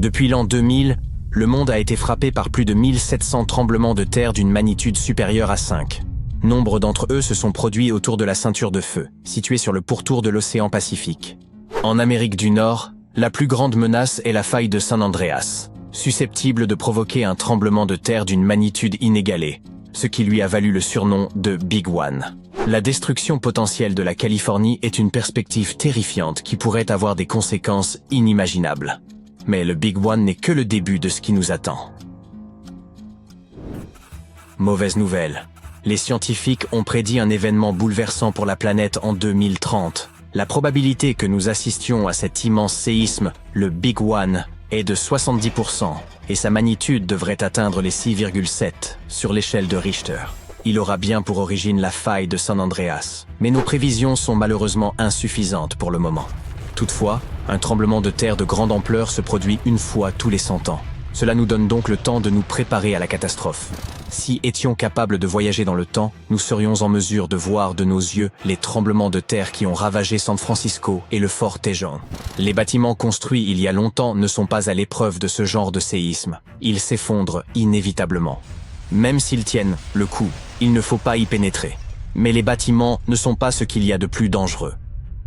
Depuis l'an 2000, le monde a été frappé par plus de 1700 tremblements de terre d'une magnitude supérieure à 5. Nombre d'entre eux se sont produits autour de la ceinture de feu, située sur le pourtour de l'océan Pacifique. En Amérique du Nord, la plus grande menace est la faille de San Andreas, susceptible de provoquer un tremblement de terre d'une magnitude inégalée, ce qui lui a valu le surnom de Big One. La destruction potentielle de la Californie est une perspective terrifiante qui pourrait avoir des conséquences inimaginables. Mais le Big One n'est que le début de ce qui nous attend. Mauvaise nouvelle. Les scientifiques ont prédit un événement bouleversant pour la planète en 2030. La probabilité que nous assistions à cet immense séisme, le Big One, est de 70%, et sa magnitude devrait atteindre les 6,7 sur l'échelle de Richter. Il aura bien pour origine la faille de San Andreas, mais nos prévisions sont malheureusement insuffisantes pour le moment. Toutefois, un tremblement de terre de grande ampleur se produit une fois tous les 100 ans. Cela nous donne donc le temps de nous préparer à la catastrophe. Si étions capables de voyager dans le temps, nous serions en mesure de voir de nos yeux les tremblements de terre qui ont ravagé San Francisco et le fort Tejon. Les bâtiments construits il y a longtemps ne sont pas à l'épreuve de ce genre de séisme. Ils s'effondrent inévitablement. Même s'ils tiennent le coup, il ne faut pas y pénétrer. Mais les bâtiments ne sont pas ce qu'il y a de plus dangereux.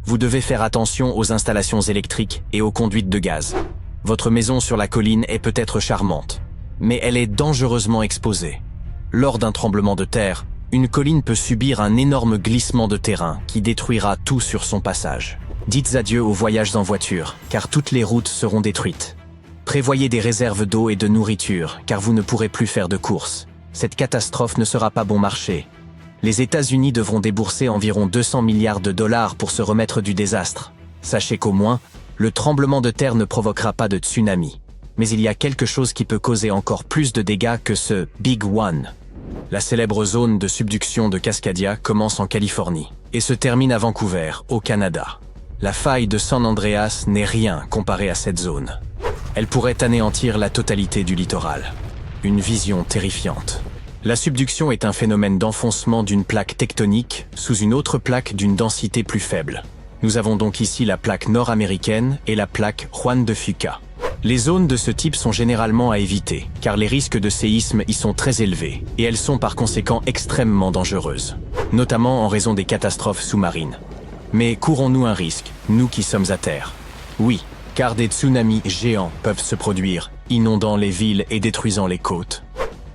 Vous devez faire attention aux installations électriques et aux conduites de gaz. Votre maison sur la colline est peut-être charmante, mais elle est dangereusement exposée. Lors d'un tremblement de terre, une colline peut subir un énorme glissement de terrain qui détruira tout sur son passage. Dites adieu aux voyages en voiture, car toutes les routes seront détruites. Prévoyez des réserves d'eau et de nourriture, car vous ne pourrez plus faire de courses. Cette catastrophe ne sera pas bon marché. Les États-Unis devront débourser environ 200 milliards de dollars pour se remettre du désastre. Sachez qu'au moins, le tremblement de terre ne provoquera pas de tsunami. Mais il y a quelque chose qui peut causer encore plus de dégâts que ce Big One. La célèbre zone de subduction de Cascadia commence en Californie et se termine à Vancouver, au Canada. La faille de San Andreas n'est rien comparée à cette zone. Elle pourrait anéantir la totalité du littoral. Une vision terrifiante. La subduction est un phénomène d'enfoncement d'une plaque tectonique sous une autre plaque d'une densité plus faible. Nous avons donc ici la plaque nord-américaine et la plaque Juan de Fuca. Les zones de ce type sont généralement à éviter, car les risques de séisme y sont très élevés, et elles sont par conséquent extrêmement dangereuses, notamment en raison des catastrophes sous-marines. Mais courons-nous un risque, nous qui sommes à terre? Oui, car des tsunamis géants peuvent se produire, inondant les villes et détruisant les côtes.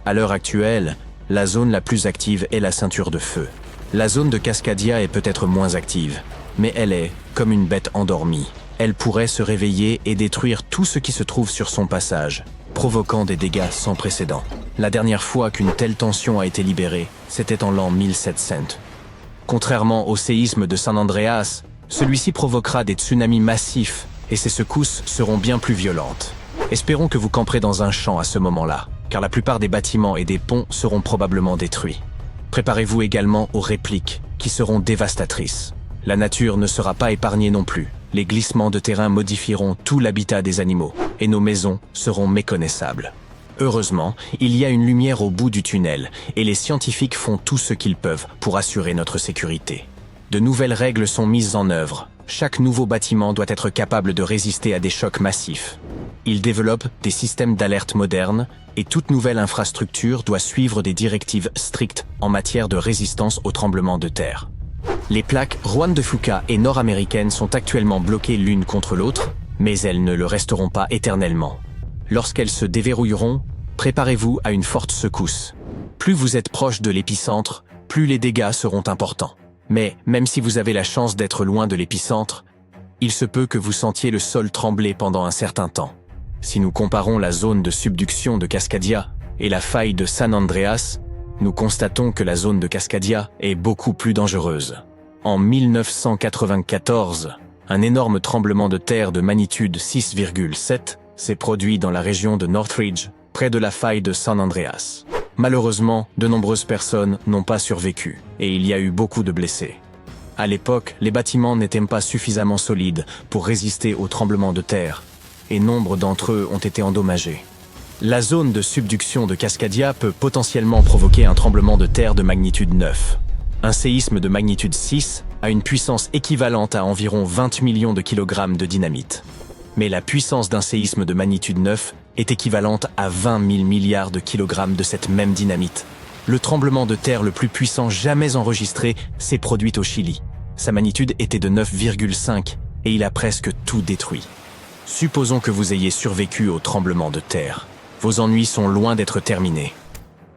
À l'heure actuelle, la zone la plus active est la ceinture de feu. La zone de Cascadia est peut-être moins active, mais elle est comme une bête endormie. Elle pourrait se réveiller et détruire tout ce qui se trouve sur son passage, provoquant des dégâts sans précédent. La dernière fois qu'une telle tension a été libérée, c'était en l'an 1700. Contrairement au séisme de San Andreas, celui-ci provoquera des tsunamis massifs et ces secousses seront bien plus violentes. Espérons que vous camperez dans un champ à ce moment-là, car la plupart des bâtiments et des ponts seront probablement détruits. Préparez-vous également aux répliques, qui seront dévastatrices. La nature ne sera pas épargnée non plus. Les glissements de terrain modifieront tout l'habitat des animaux, et nos maisons seront méconnaissables. Heureusement, il y a une lumière au bout du tunnel, et les scientifiques font tout ce qu'ils peuvent pour assurer notre sécurité. De nouvelles règles sont mises en œuvre. Chaque nouveau bâtiment doit être capable de résister à des chocs massifs. Ils développent des systèmes d'alerte modernes, et toute nouvelle infrastructure doit suivre des directives strictes en matière de résistance aux tremblements de terre. Les plaques Juan de Fuca et nord-américaines sont actuellement bloquées l'une contre l'autre, mais elles ne le resteront pas éternellement. Lorsqu'elles se déverrouilleront, préparez-vous à une forte secousse. Plus vous êtes proche de l'épicentre, plus les dégâts seront importants. Mais même si vous avez la chance d'être loin de l'épicentre, il se peut que vous sentiez le sol trembler pendant un certain temps. Si nous comparons la zone de subduction de Cascadia et la faille de San Andreas, nous constatons que la zone de Cascadia est beaucoup plus dangereuse. En 1994, un énorme tremblement de terre de magnitude 6,7 s'est produit dans la région de Northridge, près de la faille de San Andreas. Malheureusement, de nombreuses personnes n'ont pas survécu, et il y a eu beaucoup de blessés. À l'époque, les bâtiments n'étaient pas suffisamment solides pour résister aux tremblements de terre, et nombre d'entre eux ont été endommagés. La zone de subduction de Cascadia peut potentiellement provoquer un tremblement de terre de magnitude 9. Un séisme de magnitude 6 a une puissance équivalente à environ 20 millions de kilogrammes de dynamite. Mais la puissance d'un séisme de magnitude 9 est équivalente à 20 000 milliards de kilogrammes de cette même dynamite. Le tremblement de terre le plus puissant jamais enregistré s'est produit au Chili. Sa magnitude était de 9,5 et il a presque tout détruit. Supposons que vous ayez survécu au tremblement de terre. Vos ennuis sont loin d'être terminés.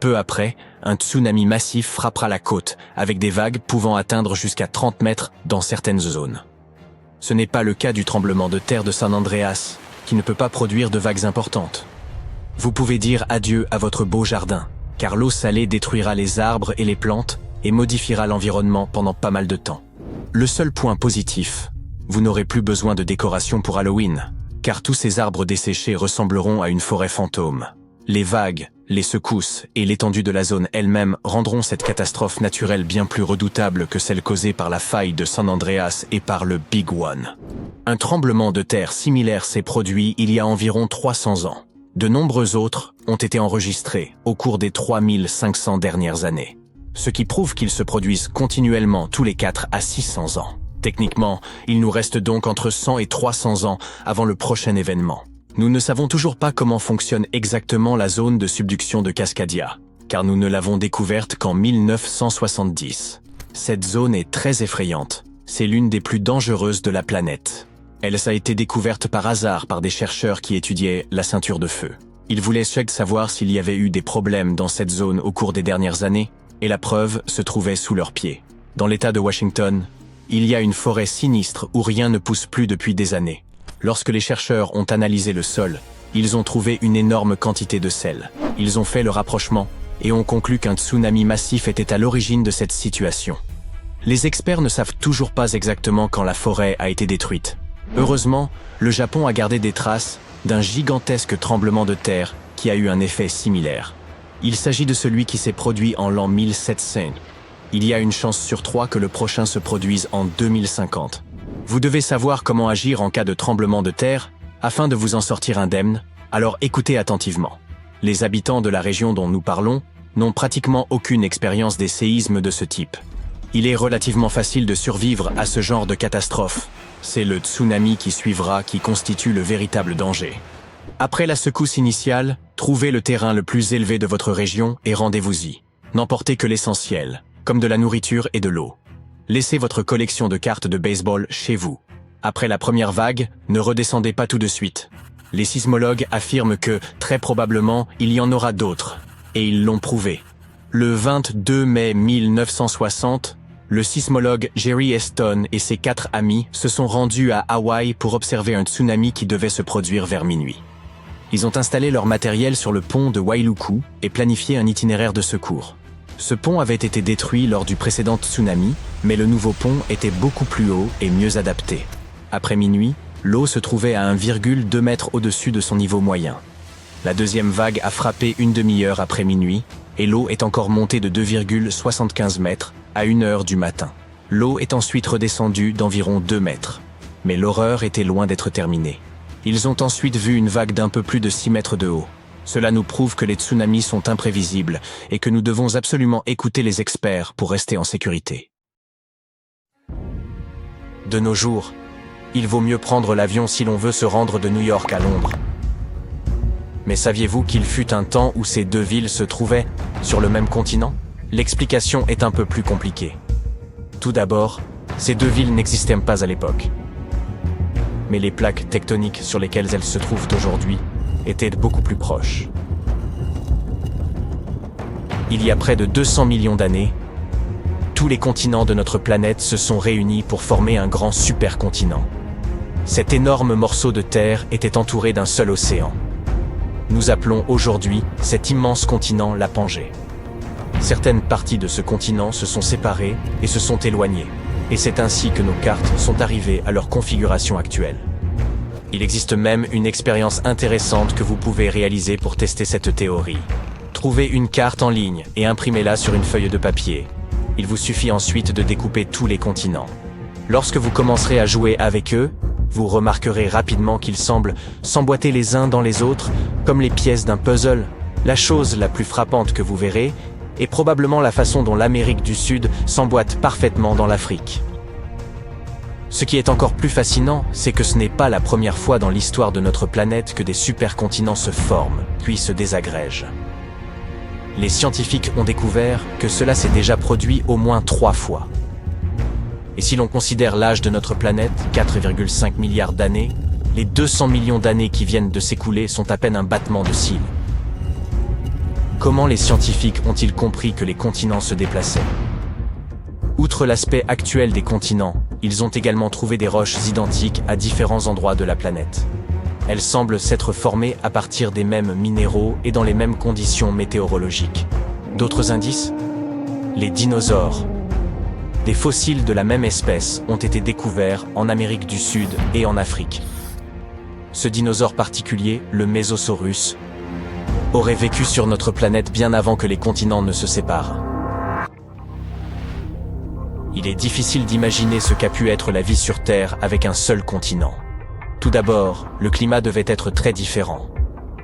Peu après, un tsunami massif frappera la côte, avec des vagues pouvant atteindre jusqu'à 30 mètres dans certaines zones. Ce n'est pas le cas du tremblement de terre de San Andreas, qui ne peut pas produire de vagues importantes. Vous pouvez dire adieu à votre beau jardin, car l'eau salée détruira les arbres et les plantes et modifiera l'environnement pendant pas mal de temps. Le seul point positif, vous n'aurez plus besoin de décoration pour Halloween, car tous ces arbres desséchés ressembleront à une forêt fantôme. Les vagues, les secousses et l'étendue de la zone elle-même rendront cette catastrophe naturelle bien plus redoutable que celle causée par la faille de San Andreas et par le Big One. Un tremblement de terre similaire s'est produit il y a environ 300 ans. De nombreux autres ont été enregistrés au cours des 3500 dernières années, ce qui prouve qu'ils se produisent continuellement tous les 4 à 600 ans. Techniquement, il nous reste donc entre 100 et 300 ans avant le prochain événement. Nous ne savons toujours pas comment fonctionne exactement la zone de subduction de Cascadia, car nous ne l'avons découverte qu'en 1970. Cette zone est très effrayante. C'est l'une des plus dangereuses de la planète. Elle a été découverte par hasard par des chercheurs qui étudiaient la ceinture de feu. Ils voulaient savoir s'il y avait eu des problèmes dans cette zone au cours des dernières années, et la preuve se trouvait sous leurs pieds. Dans l'État de Washington, il y a une forêt sinistre où rien ne pousse plus depuis des années. Lorsque les chercheurs ont analysé le sol, ils ont trouvé une énorme quantité de sel. Ils ont fait le rapprochement et ont conclu qu'un tsunami massif était à l'origine de cette situation. Les experts ne savent toujours pas exactement quand la forêt a été détruite. Heureusement, le Japon a gardé des traces d'un gigantesque tremblement de terre qui a eu un effet similaire. Il s'agit de celui qui s'est produit en l'an 1700. Il y a une chance sur 3 que le prochain se produise en 2050. Vous devez savoir comment agir en cas de tremblement de terre afin de vous en sortir indemne, alors écoutez attentivement. Les habitants de la région dont nous parlons n'ont pratiquement aucune expérience des séismes de ce type. Il est relativement facile de survivre à ce genre de catastrophe. C'est le tsunami qui suivra qui constitue le véritable danger. Après la secousse initiale, trouvez le terrain le plus élevé de votre région et rendez-vous-y. N'emportez que l'essentiel, comme de la nourriture et de l'eau. Laissez votre collection de cartes de baseball chez vous. Après la première vague, ne redescendez pas tout de suite. Les sismologues affirment que, très probablement, il y en aura d'autres. Et ils l'ont prouvé. Le 22 mai 1960, le sismologue Jerry Eston et ses 4 amis se sont rendus à Hawaï pour observer un tsunami qui devait se produire vers minuit. Ils ont installé leur matériel sur le pont de Wailuku et planifié un itinéraire de secours. Ce pont avait été détruit lors du précédent tsunami, mais le nouveau pont était beaucoup plus haut et mieux adapté. Après minuit, l'eau se trouvait à 1,2 mètre au-dessus de son niveau moyen. La deuxième vague a frappé une demi-heure après minuit, et l'eau est encore montée de 2,75 mètres à 1 heure du matin. L'eau est ensuite redescendue d'environ 2 mètres. Mais l'horreur était loin d'être terminée. Ils ont ensuite vu une vague d'un peu plus de 6 mètres de haut. Cela nous prouve que les tsunamis sont imprévisibles et que nous devons absolument écouter les experts pour rester en sécurité. De nos jours, il vaut mieux prendre l'avion si l'on veut se rendre de New York à Londres. Mais saviez-vous qu'il fut un temps où ces deux villes se trouvaient sur le même continent? L'explication est un peu plus compliquée. Tout d'abord, ces deux villes n'existaient pas à l'époque. Mais les plaques tectoniques sur lesquelles elles se trouvent aujourd'hui étaient beaucoup plus proches. Il y a près de 200 millions d'années, tous les continents de notre planète se sont réunis pour former un grand supercontinent. Cet énorme morceau de terre était entouré d'un seul océan. Nous appelons aujourd'hui cet immense continent la Pangée. Certaines parties de ce continent se sont séparées et se sont éloignées, et c'est ainsi que nos cartes sont arrivées à leur configuration actuelle. Il existe même une expérience intéressante que vous pouvez réaliser pour tester cette théorie. Trouvez une carte en ligne et imprimez-la sur une feuille de papier. Il vous suffit ensuite de découper tous les continents. Lorsque vous commencerez à jouer avec eux, vous remarquerez rapidement qu'ils semblent s'emboîter les uns dans les autres, comme les pièces d'un puzzle. La chose la plus frappante que vous verrez est probablement la façon dont l'Amérique du Sud s'emboîte parfaitement dans l'Afrique. Ce qui est encore plus fascinant, c'est que ce n'est pas la première fois dans l'histoire de notre planète que des supercontinents se forment, puis se désagrègent. Les scientifiques ont découvert que cela s'est déjà produit au moins 3 fois. Et si l'on considère l'âge de notre planète, 4,5 milliards d'années, les 200 millions d'années qui viennent de s'écouler sont à peine un battement de cils. Comment les scientifiques ont-ils compris que les continents se déplaçaient? Outre l'aspect actuel des continents, ils ont également trouvé des roches identiques à différents endroits de la planète. Elles semblent s'être formées à partir des mêmes minéraux et dans les mêmes conditions météorologiques. D'autres indices? Les dinosaures. Des fossiles de la même espèce ont été découverts en Amérique du Sud et en Afrique. Ce dinosaure particulier, le Mésosaurus, aurait vécu sur notre planète bien avant que les continents ne se séparent. Il est difficile d'imaginer ce qu'a pu être la vie sur Terre avec un seul continent. Tout d'abord, le climat devait être très différent.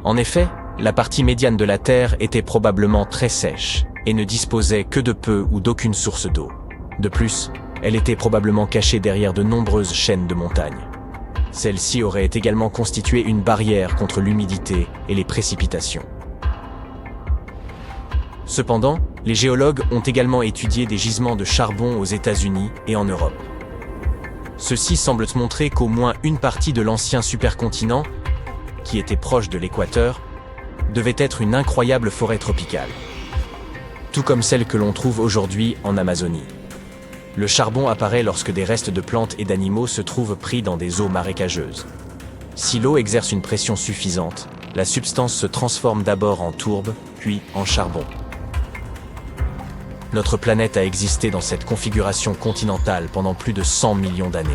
En effet, la partie médiane de la Terre était probablement très sèche et ne disposait que de peu ou d'aucune source d'eau. De plus, elle était probablement cachée derrière de nombreuses chaînes de montagnes. Celle-ci aurait également constitué une barrière contre l'humidité et les précipitations. Cependant, les géologues ont également étudié des gisements de charbon aux États-Unis et en Europe. Ceci semble montrer qu'au moins une partie de l'ancien supercontinent, qui était proche de l'équateur, devait être une incroyable forêt tropicale, tout comme celle que l'on trouve aujourd'hui en Amazonie. Le charbon apparaît lorsque des restes de plantes et d'animaux se trouvent pris dans des eaux marécageuses. Si l'eau exerce une pression suffisante, la substance se transforme d'abord en tourbe, puis en charbon. Notre planète a existé dans cette configuration continentale pendant plus de 100 millions d'années.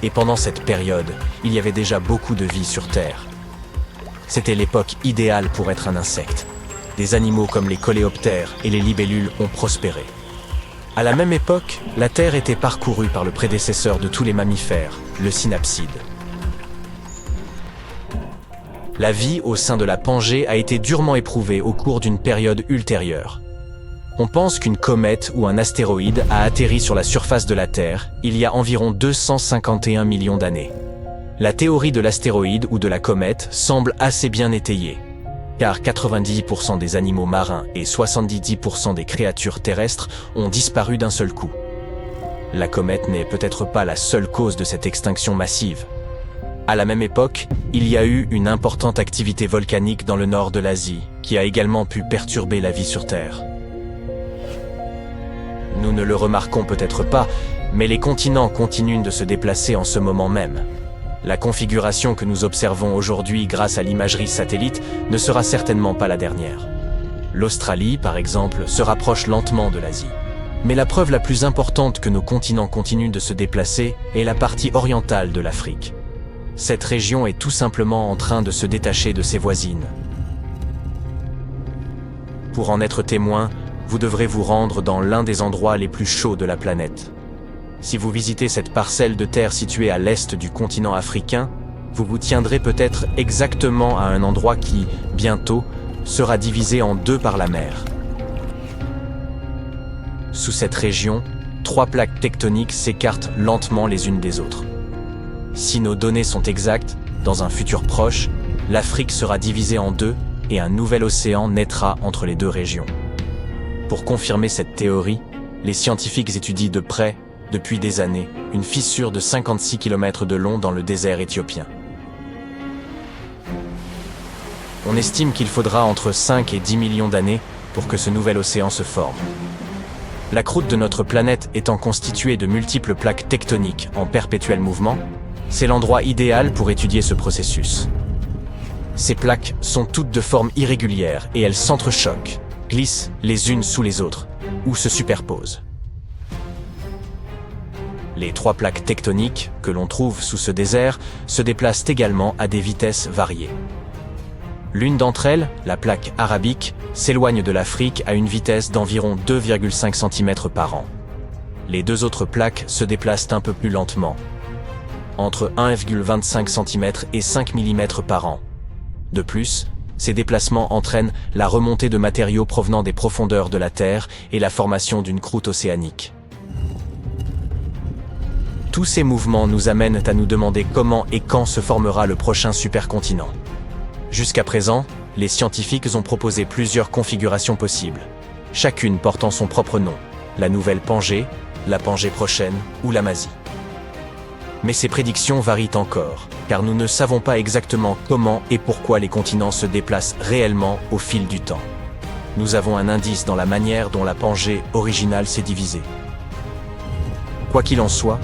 Et pendant cette période, il y avait déjà beaucoup de vie sur Terre. C'était l'époque idéale pour être un insecte. Des animaux comme les coléoptères et les libellules ont prospéré. À la même époque, la Terre était parcourue par le prédécesseur de tous les mammifères, le synapside. La vie au sein de la Pangée a été durement éprouvée au cours d'une période ultérieure. On pense qu'une comète ou un astéroïde a atterri sur la surface de la Terre il y a environ 251 millions d'années. La théorie de l'astéroïde ou de la comète semble assez bien étayée, car 90% des animaux marins et 70% des créatures terrestres ont disparu d'un seul coup. La comète n'est peut-être pas la seule cause de cette extinction massive. À la même époque, il y a eu une importante activité volcanique dans le nord de l'Asie, qui a également pu perturber la vie sur Terre. Nous ne le remarquons peut-être pas, mais les continents continuent de se déplacer en ce moment même. La configuration que nous observons aujourd'hui grâce à l'imagerie satellite ne sera certainement pas la dernière. L'Australie, par exemple, se rapproche lentement de l'Asie. Mais la preuve la plus importante que nos continents continuent de se déplacer est la partie orientale de l'Afrique. Cette région est tout simplement en train de se détacher de ses voisines. Pour en être témoin, vous devrez vous rendre dans l'un des endroits les plus chauds de la planète. Si vous visitez cette parcelle de terre située à l'est du continent africain, vous vous tiendrez peut-être exactement à un endroit qui, bientôt, sera divisé en deux par la mer. Sous cette région, 3 plaques tectoniques s'écartent lentement les unes des autres. Si nos données sont exactes, dans un futur proche, l'Afrique sera divisée en deux et un nouvel océan naîtra entre les deux régions. Pour confirmer cette théorie, les scientifiques étudient de près, depuis des années, une fissure de 56 km de long dans le désert éthiopien. On estime qu'il faudra entre 5 et 10 millions d'années pour que ce nouvel océan se forme. La croûte de notre planète étant constituée de multiples plaques tectoniques en perpétuel mouvement, c'est l'endroit idéal pour étudier ce processus. Ces plaques sont toutes de forme irrégulière et elles s'entrechoquent, glissent les unes sous les autres, ou se superposent. Les 3 plaques tectoniques que l'on trouve sous ce désert se déplacent également à des vitesses variées. L'une d'entre elles, la plaque arabique, s'éloigne de l'Afrique à une vitesse d'environ 2,5 cm par an. Les 2 autres plaques se déplacent un peu plus lentement, entre 1,25 cm et 5 mm par an. De plus, ces déplacements entraînent la remontée de matériaux provenant des profondeurs de la Terre et la formation d'une croûte océanique. Tous ces mouvements nous amènent à nous demander comment et quand se formera le prochain supercontinent. Jusqu'à présent, les scientifiques ont proposé plusieurs configurations possibles, chacune portant son propre nom, la nouvelle Pangée, la Pangée prochaine ou l'Amazie. Mais ces prédictions varient encore, car nous ne savons pas exactement comment et pourquoi les continents se déplacent réellement au fil du temps. Nous avons un indice dans la manière dont la Pangée originale s'est divisée. Quoi qu'il en soit,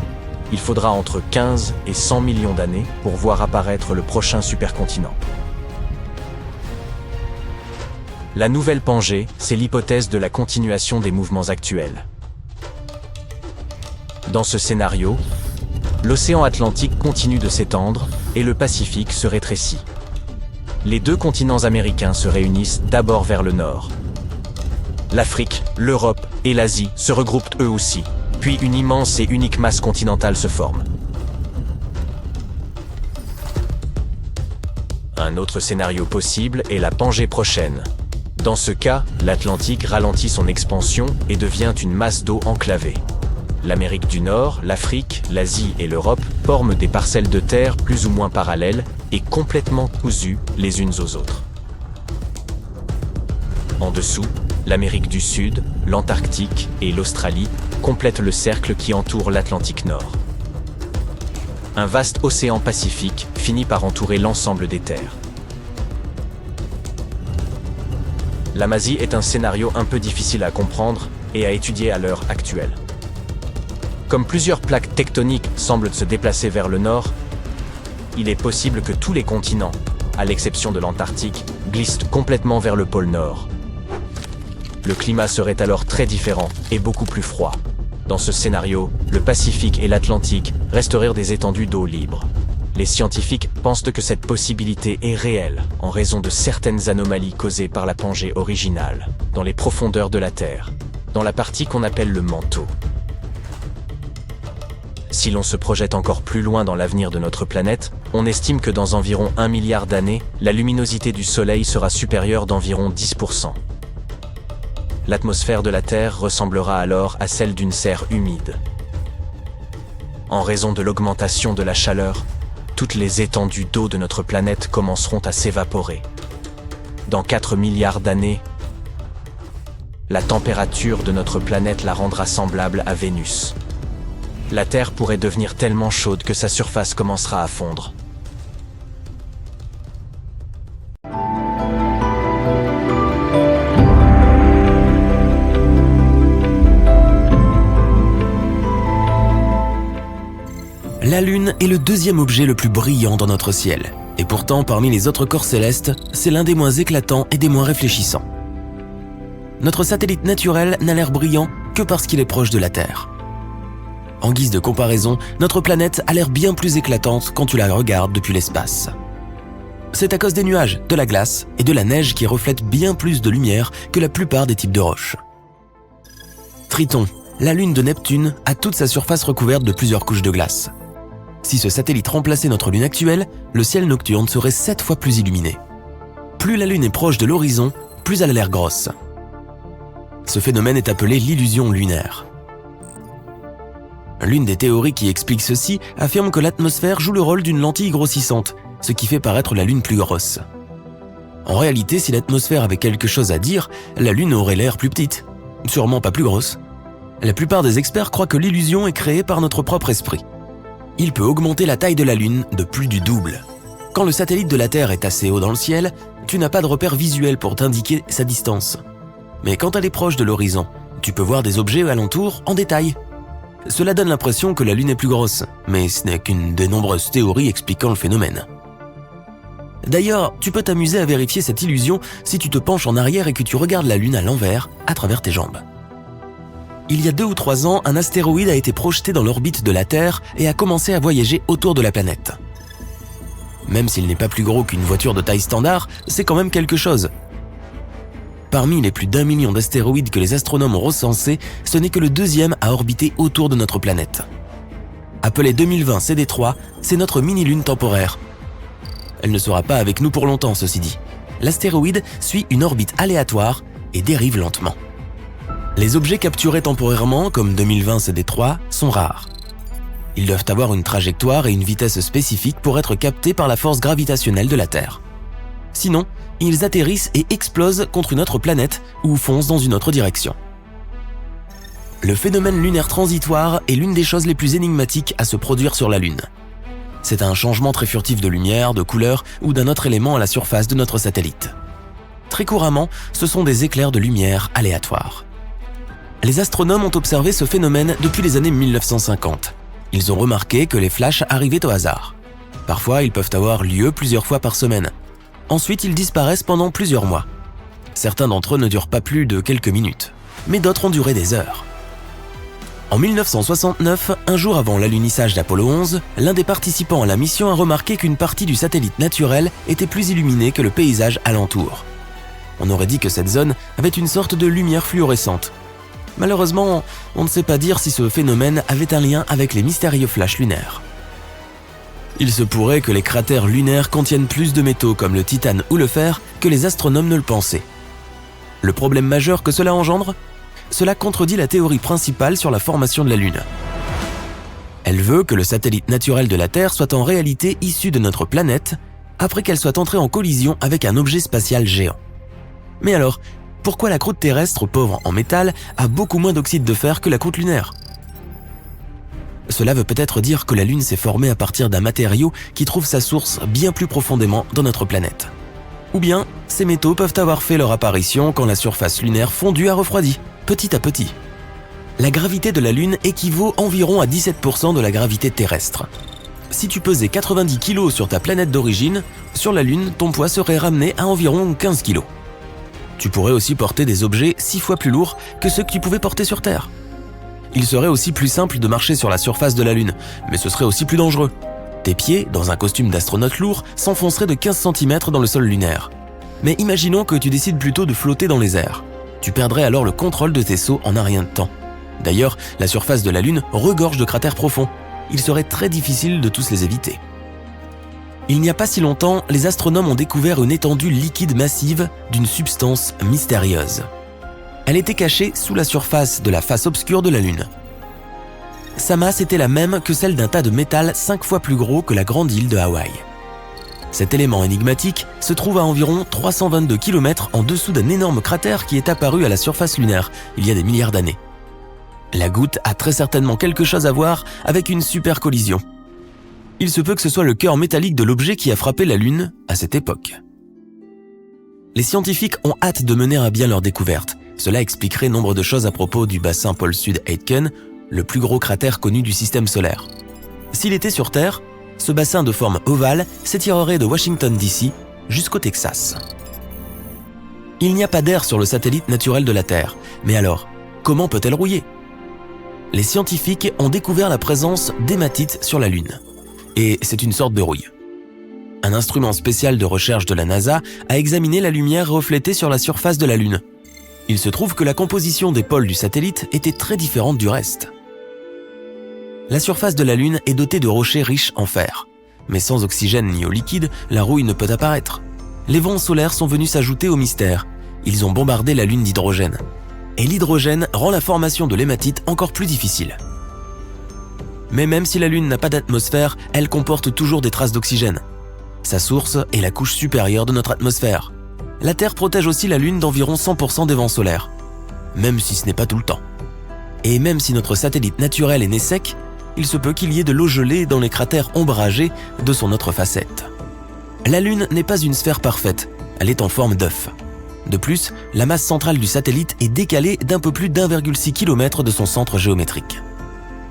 il faudra entre 15 et 100 millions d'années pour voir apparaître le prochain supercontinent. La nouvelle Pangée, c'est l'hypothèse de la continuation des mouvements actuels. Dans ce scénario, l'océan Atlantique continue de s'étendre et le Pacifique se rétrécit. Les deux continents américains se réunissent d'abord vers le nord. L'Afrique, l'Europe et l'Asie se regroupent eux aussi, puis une immense et unique masse continentale se forme. Un autre scénario possible est la Pangée prochaine. Dans ce cas, l'Atlantique ralentit son expansion et devient une masse d'eau enclavée. L'Amérique du Nord, l'Afrique, l'Asie et l'Europe forment des parcelles de terre plus ou moins parallèles et complètement cousues les unes aux autres. En dessous, l'Amérique du Sud, l'Antarctique et l'Australie complètent le cercle qui entoure l'Atlantique Nord. Un vaste océan Pacifique finit par entourer l'ensemble des terres. L'Amazie est un scénario un peu difficile à comprendre et à étudier à l'heure actuelle. Comme plusieurs plaques tectoniques semblent se déplacer vers le nord, il est possible que tous les continents, à l'exception de l'Antarctique, glissent complètement vers le pôle Nord. Le climat serait alors très différent et beaucoup plus froid. Dans ce scénario, le Pacifique et l'Atlantique resteraient des étendues d'eau libre. Les scientifiques pensent que cette possibilité est réelle en raison de certaines anomalies causées par la Pangée originale, dans les profondeurs de la Terre, dans la partie qu'on appelle le manteau. Si l'on se projette encore plus loin dans l'avenir de notre planète, on estime que dans environ 1 milliard d'années, la luminosité du Soleil sera supérieure d'environ 10%. L'atmosphère de la Terre ressemblera alors à celle d'une serre humide. En raison de l'augmentation de la chaleur, toutes les étendues d'eau de notre planète commenceront à s'évaporer. Dans 4 milliards d'années, la température de notre planète la rendra semblable à Vénus. La Terre pourrait devenir tellement chaude que sa surface commencera à fondre. La Lune est le deuxième objet le plus brillant dans notre ciel. Et pourtant, parmi les autres corps célestes, c'est l'un des moins éclatants et des moins réfléchissants. Notre satellite naturel n'a l'air brillant que parce qu'il est proche de la Terre. En guise de comparaison, notre planète a l'air bien plus éclatante quand tu la regardes depuis l'espace. C'est à cause des nuages, de la glace et de la neige qui reflètent bien plus de lumière que la plupart des types de roches. Triton, la lune de Neptune, a toute sa surface recouverte de plusieurs couches de glace. Si ce satellite remplaçait notre lune actuelle, le ciel nocturne serait 7 fois plus illuminé. Plus la lune est proche de l'horizon, plus elle a l'air grosse. Ce phénomène est appelé l'illusion lunaire. L'une des théories qui explique ceci affirme que l'atmosphère joue le rôle d'une lentille grossissante, ce qui fait paraître la Lune plus grosse. En réalité, si l'atmosphère avait quelque chose à dire, la Lune aurait l'air plus petite, sûrement pas plus grosse. La plupart des experts croient que l'illusion est créée par notre propre esprit. Il peut augmenter la taille de la Lune de plus du double. Quand le satellite de la Terre est assez haut dans le ciel, tu n'as pas de repère visuel pour t'indiquer sa distance. Mais quand elle est proche de l'horizon, tu peux voir des objets alentour en détail. Cela donne l'impression que la Lune est plus grosse, mais ce n'est qu'une des nombreuses théories expliquant le phénomène. D'ailleurs, tu peux t'amuser à vérifier cette illusion si tu te penches en arrière et que tu regardes la Lune à l'envers, à travers tes jambes. Il y a 2 ou 3 ans, un astéroïde a été projeté dans l'orbite de la Terre et a commencé à voyager autour de la planète. Même s'il n'est pas plus gros qu'une voiture de taille standard, c'est quand même quelque chose. Parmi les plus d'1 million d'astéroïdes que les astronomes ont recensés, ce n'est que le 2e à orbiter autour de notre planète. Appelé 2020 CD3, c'est notre mini-lune temporaire. Elle ne sera pas avec nous pour longtemps, ceci dit. L'astéroïde suit une orbite aléatoire et dérive lentement. Les objets capturés temporairement, comme 2020 CD3, sont rares. Ils doivent avoir une trajectoire et une vitesse spécifiques pour être captés par la force gravitationnelle de la Terre. Sinon, ils atterrissent et explosent contre une autre planète ou foncent dans une autre direction. Le phénomène lunaire transitoire est l'une des choses les plus énigmatiques à se produire sur la Lune. C'est un changement très furtif de lumière, de couleur ou d'un autre élément à la surface de notre satellite. Très couramment, ce sont des éclairs de lumière aléatoires. Les astronomes ont observé ce phénomène depuis les années 1950. Ils ont remarqué que les flashs arrivaient au hasard. Parfois, ils peuvent avoir lieu plusieurs fois par semaine. Ensuite, ils disparaissent pendant plusieurs mois. Certains d'entre eux ne durent pas plus de quelques minutes, mais d'autres ont duré des heures. En 1969, un jour avant l'alunissage d'Apollo 11, l'un des participants à la mission a remarqué qu'une partie du satellite naturel était plus illuminée que le paysage alentour. On aurait dit que cette zone avait une sorte de lumière fluorescente. Malheureusement, on ne sait pas dire si ce phénomène avait un lien avec les mystérieux flashs lunaires. Il se pourrait que les cratères lunaires contiennent plus de métaux comme le titane ou le fer que les astronomes ne le pensaient. Le problème majeur que cela engendre ? Cela contredit la théorie principale sur la formation de la Lune. Elle veut que le satellite naturel de la Terre soit en réalité issu de notre planète après qu'elle soit entrée en collision avec un objet spatial géant. Mais alors, pourquoi la croûte terrestre, pauvre en métal, a beaucoup moins d'oxyde de fer que la croûte lunaire ? Cela veut peut-être dire que la Lune s'est formée à partir d'un matériau qui trouve sa source bien plus profondément dans notre planète. Ou bien, ces métaux peuvent avoir fait leur apparition quand la surface lunaire fondue a refroidi, petit à petit. La gravité de la Lune équivaut environ à 17% de la gravité terrestre. Si tu pesais 90 kg sur ta planète d'origine, sur la Lune, ton poids serait ramené à environ 15 kg. Tu pourrais aussi porter des objets 6 fois plus lourds que ceux que tu pouvais porter sur Terre. Il serait aussi plus simple de marcher sur la surface de la Lune, mais ce serait aussi plus dangereux. Tes pieds, dans un costume d'astronaute lourd, s'enfonceraient de 15 cm dans le sol lunaire. Mais imaginons que tu décides plutôt de flotter dans les airs. Tu perdrais alors le contrôle de tes sauts en un rien de temps. D'ailleurs, la surface de la Lune regorge de cratères profonds. Il serait très difficile de tous les éviter. Il n'y a pas si longtemps, les astronomes ont découvert une étendue liquide massive d'une substance mystérieuse. Elle était cachée sous la surface de la face obscure de la Lune. Sa masse était la même que celle d'un tas de métal 5 fois plus gros que la grande île de Hawaï. Cet élément énigmatique se trouve à environ 322 km en dessous d'un énorme cratère qui est apparu à la surface lunaire il y a des milliards d'années. La goutte a très certainement quelque chose à voir avec une super collision. Il se peut que ce soit le cœur métallique de l'objet qui a frappé la Lune à cette époque. Les scientifiques ont hâte de mener à bien leur découverte. Cela expliquerait nombre de choses à propos du bassin pôle sud Aitken, le plus gros cratère connu du système solaire. S'il était sur Terre, ce bassin de forme ovale s'étirerait de Washington DC jusqu'au Texas. Il n'y a pas d'air sur le satellite naturel de la Terre. Mais alors, comment peut-elle rouiller ? Les scientifiques ont découvert la présence d'hématite sur la Lune. Et c'est une sorte de rouille. Un instrument spécial de recherche de la NASA a examiné la lumière reflétée sur la surface de la Lune. Il se trouve que la composition des pôles du satellite était très différente du reste. La surface de la Lune est dotée de rochers riches en fer. Mais sans oxygène ni eau liquide, la rouille ne peut apparaître. Les vents solaires sont venus s'ajouter au mystère. Ils ont bombardé la Lune d'hydrogène. Et l'hydrogène rend la formation de l'hématite encore plus difficile. Mais même si la Lune n'a pas d'atmosphère, elle comporte toujours des traces d'oxygène. Sa source est la couche supérieure de notre atmosphère. La Terre protège aussi la Lune d'environ 100% des vents solaires, même si ce n'est pas tout le temps. Et même si notre satellite naturel est né sec, il se peut qu'il y ait de l'eau gelée dans les cratères ombragés de son autre facette. La Lune n'est pas une sphère parfaite, elle est en forme d'œuf. De plus, la masse centrale du satellite est décalée d'un peu plus d'1,6 km de son centre géométrique.